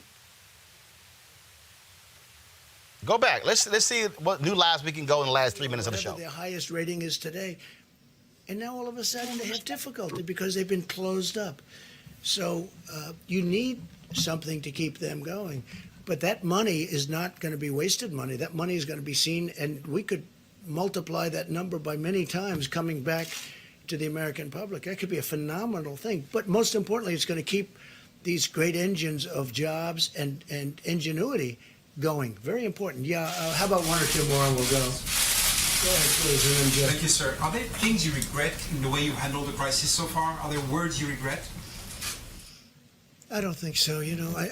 Go back. Let's see what new lives we can go in the last 3 minutes of the show. Their highest rating is today. And now all of a sudden they have difficulty because they've been closed up. So you need something to keep them going. But that money is not going to be wasted money. That money is going to be seen, and we could multiply that number by many times coming back to the American public. That could be a phenomenal thing. But most importantly, it's going to keep these great engines of jobs and ingenuity going. Very important. Yeah, how about one or two more and we'll go. Go ahead, please. Thank you, sir. Are there things you regret in the way you handled the crisis so far? Are there words you regret? I don't think so.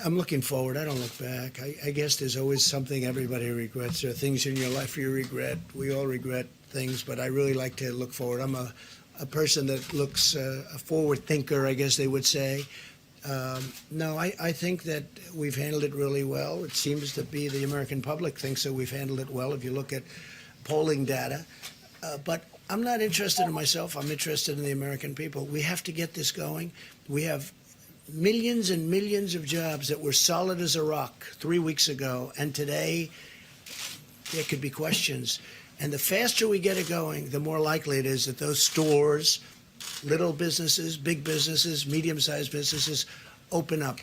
I'm looking forward. I don't look back. I guess there's always something everybody regrets. There are things in your life you regret. We all regret things, but I really like to look forward. I'm a person that looks a forward thinker, I guess they would say. No, I think that we've handled it really well. It seems to be the American public thinks that we've handled it well if you look at polling data. But I'm not interested in myself. I'm interested in the American people. We have to get this going. We have millions and millions of jobs that were solid as a rock 3 weeks ago. And today, there could be questions. And the faster we get it going, the more likely it is that those stores, little businesses, big businesses, medium-sized businesses open up.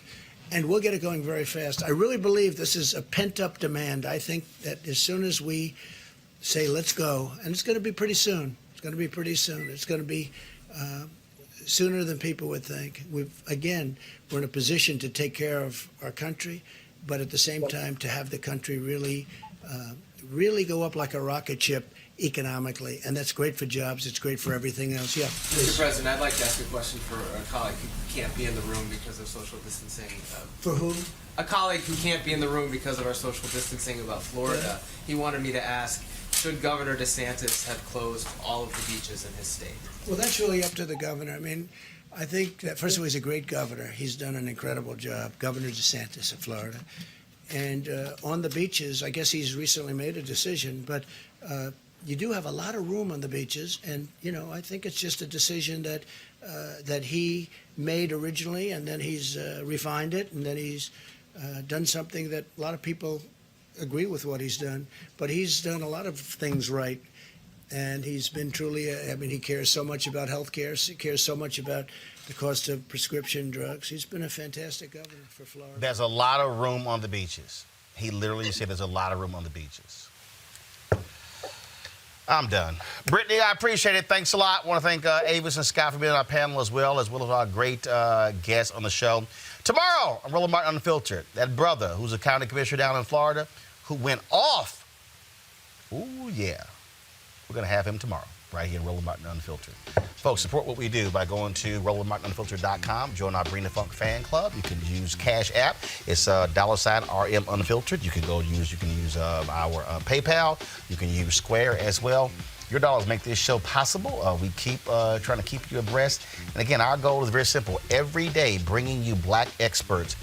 And we'll get it going very fast. I really believe this is a pent-up demand. I think that as soon as we say, let's go, and it's going to be pretty soon. It's going to be pretty soon. It's going to be sooner than people would think. We're in a position to take care of our country, but at the same time to have the country really go up like a rocket ship economically, and that's great for jobs. It's great for everything else. Yeah. Mr. President, I'd like to ask a question for a colleague who can't be in the room because of social distancing. For whom? A colleague who can't be in the room because of our social distancing about Florida. He wanted me to ask, should Governor DeSantis have closed all of the beaches in his state? Well, that's really up to the governor. I mean, I think that, first of all, he's a great governor. He's done an incredible job, Governor DeSantis of Florida. And on the beaches, I guess he's recently made a decision, but you do have a lot of room on the beaches. And, I think it's just a decision that he made originally, and then he's refined it, and then he's done something that a lot of people agree with what he's done. But he's done a lot of things right. And he's been truly, he cares so much about health care, he cares so much about the cost of prescription drugs. He's been a fantastic governor for Florida. There's a lot of room on the beaches. He literally said there's a lot of room on the beaches. I'm done. Brittany, I appreciate it. Thanks a lot. I want to thank Avis and Scott for being on our panel as well as our great guests on the show. Tomorrow, I'm Roland Martin Unfiltered. That brother who's a county commissioner down in Florida who went off. Ooh, yeah. We're going to have him tomorrow, right here in Roland Martin Unfiltered. Folks, support what we do by going to RolandMartinUnfiltered.com. Join our Bring the Funk fan club. You can use Cash App. It's $RM Unfiltered. You can use our PayPal. You can use Square as well. Your dollars make this show possible. We keep trying to keep you abreast. And again, our goal is very simple. Every day, bringing you black experts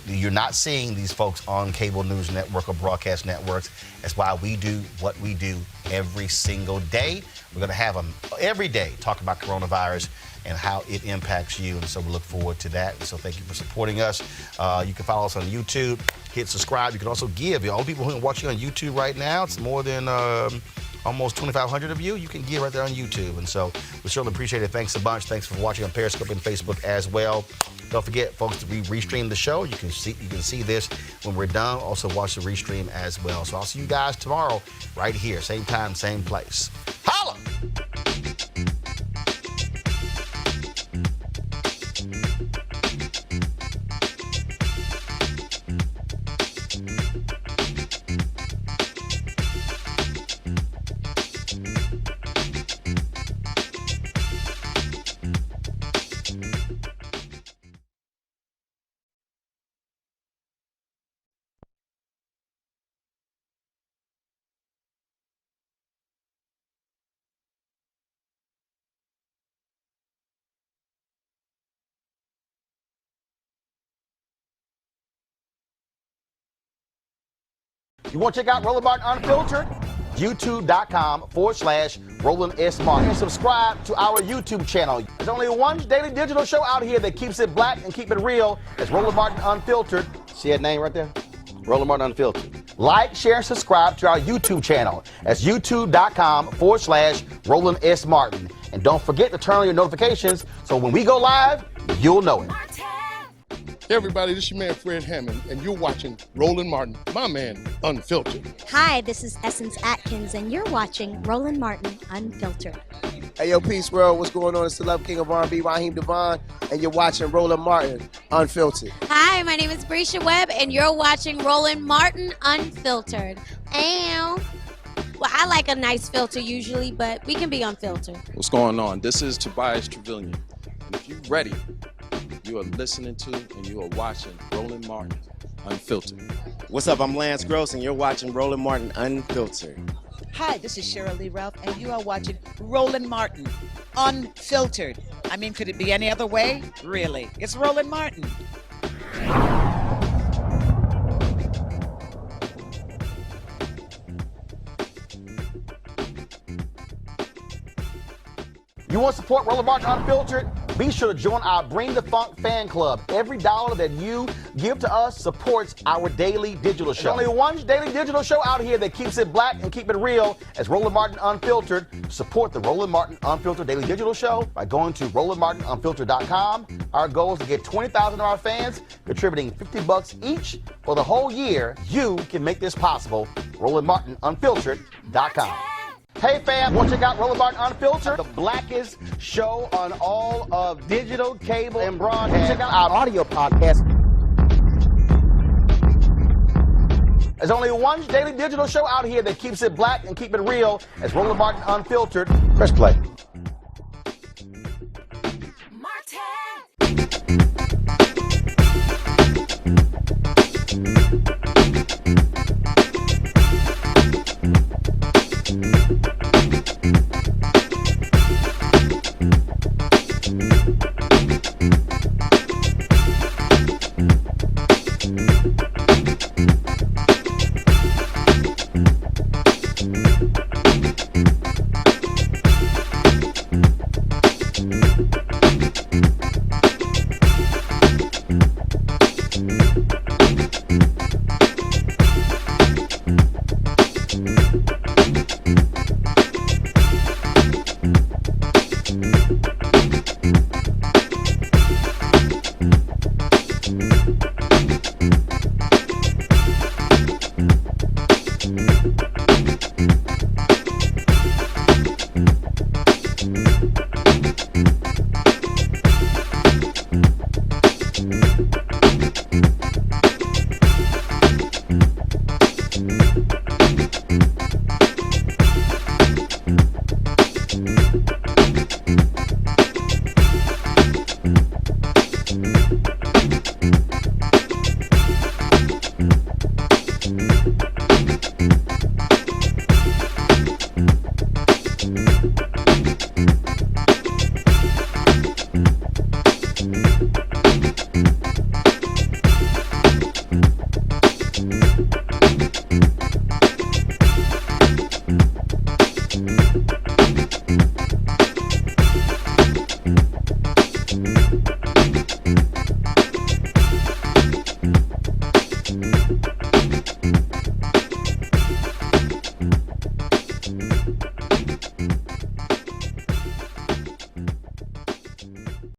you're not seeing these folks on cable news network or broadcast networks. That's why we do what we do every single day. We're going to have them every day talk about coronavirus and how it impacts you. And so we look forward to that. And so thank you for supporting us. You can follow us on YouTube, hit subscribe. You can also give. All the people who are watching on YouTube right now, it's more than almost 2,500 of you. You can give right there on YouTube. And so we certainly appreciate it. Thanks a bunch. Thanks for watching on Periscope and Facebook as well. Don't forget, folks, to restream the show. You can see this when we're done. Also watch the restream as well. So I'll see you guys tomorrow right here. Same time, same place. Holla! You want to check out Roland Martin Unfiltered? YouTube.com/Roland S. Martin. And subscribe to our YouTube channel. There's only one daily digital show out here that keeps it black and keep it real. It's Roland Martin Unfiltered. See that name right there? Roland Martin Unfiltered. Like, share, and subscribe to our YouTube channel. That's YouTube.com/Roland S. Martin. And don't forget to turn on your notifications so when we go live, you'll know it. Hey everybody, this is your man Fred Hammond, and you're watching Roland Martin, my man, Unfiltered. Hi, this is Essence Atkins, and you're watching Roland Martin Unfiltered. Hey yo, Peace World, what's going on? It's the Love King of R&B, Raheem Devon, and you're watching Roland Martin Unfiltered. Hi, my name is Brescia Webb, and you're watching Roland Martin Unfiltered. Ow. Well, I like a nice filter usually, but we can be unfiltered. What's going on? This is Tobias Trevelyan, and if you're ready, you are listening to and you are watching Roland Martin Unfiltered. What's up? I'm Lance Gross, and you're watching Roland Martin Unfiltered. Hi, this is Cheryl Lee Ralph, and you are watching Roland Martin Unfiltered. I mean, could it be any other way? Really? It's Roland Martin. You want to support Roland Martin Unfiltered? Be sure to join our Bring the Funk fan club. Every dollar that you give to us supports our daily digital show. There's only one daily digital show out here that keeps it black and keep it real. As Roland Martin Unfiltered. Support the Roland Martin Unfiltered daily digital show by going to RolandMartinUnfiltered.com. Our goal is to get 20,000 of our fans contributing $50 each for the whole year. You can make this possible. RolandMartinUnfiltered.com. Hey fam, want to check out Roland Martin Unfiltered, the blackest show on all of digital, cable, and broadcast. Check out our audio podcast. There's only one daily digital show out here that keeps it black and keep it real. It's Roland Martin Unfiltered. Press play.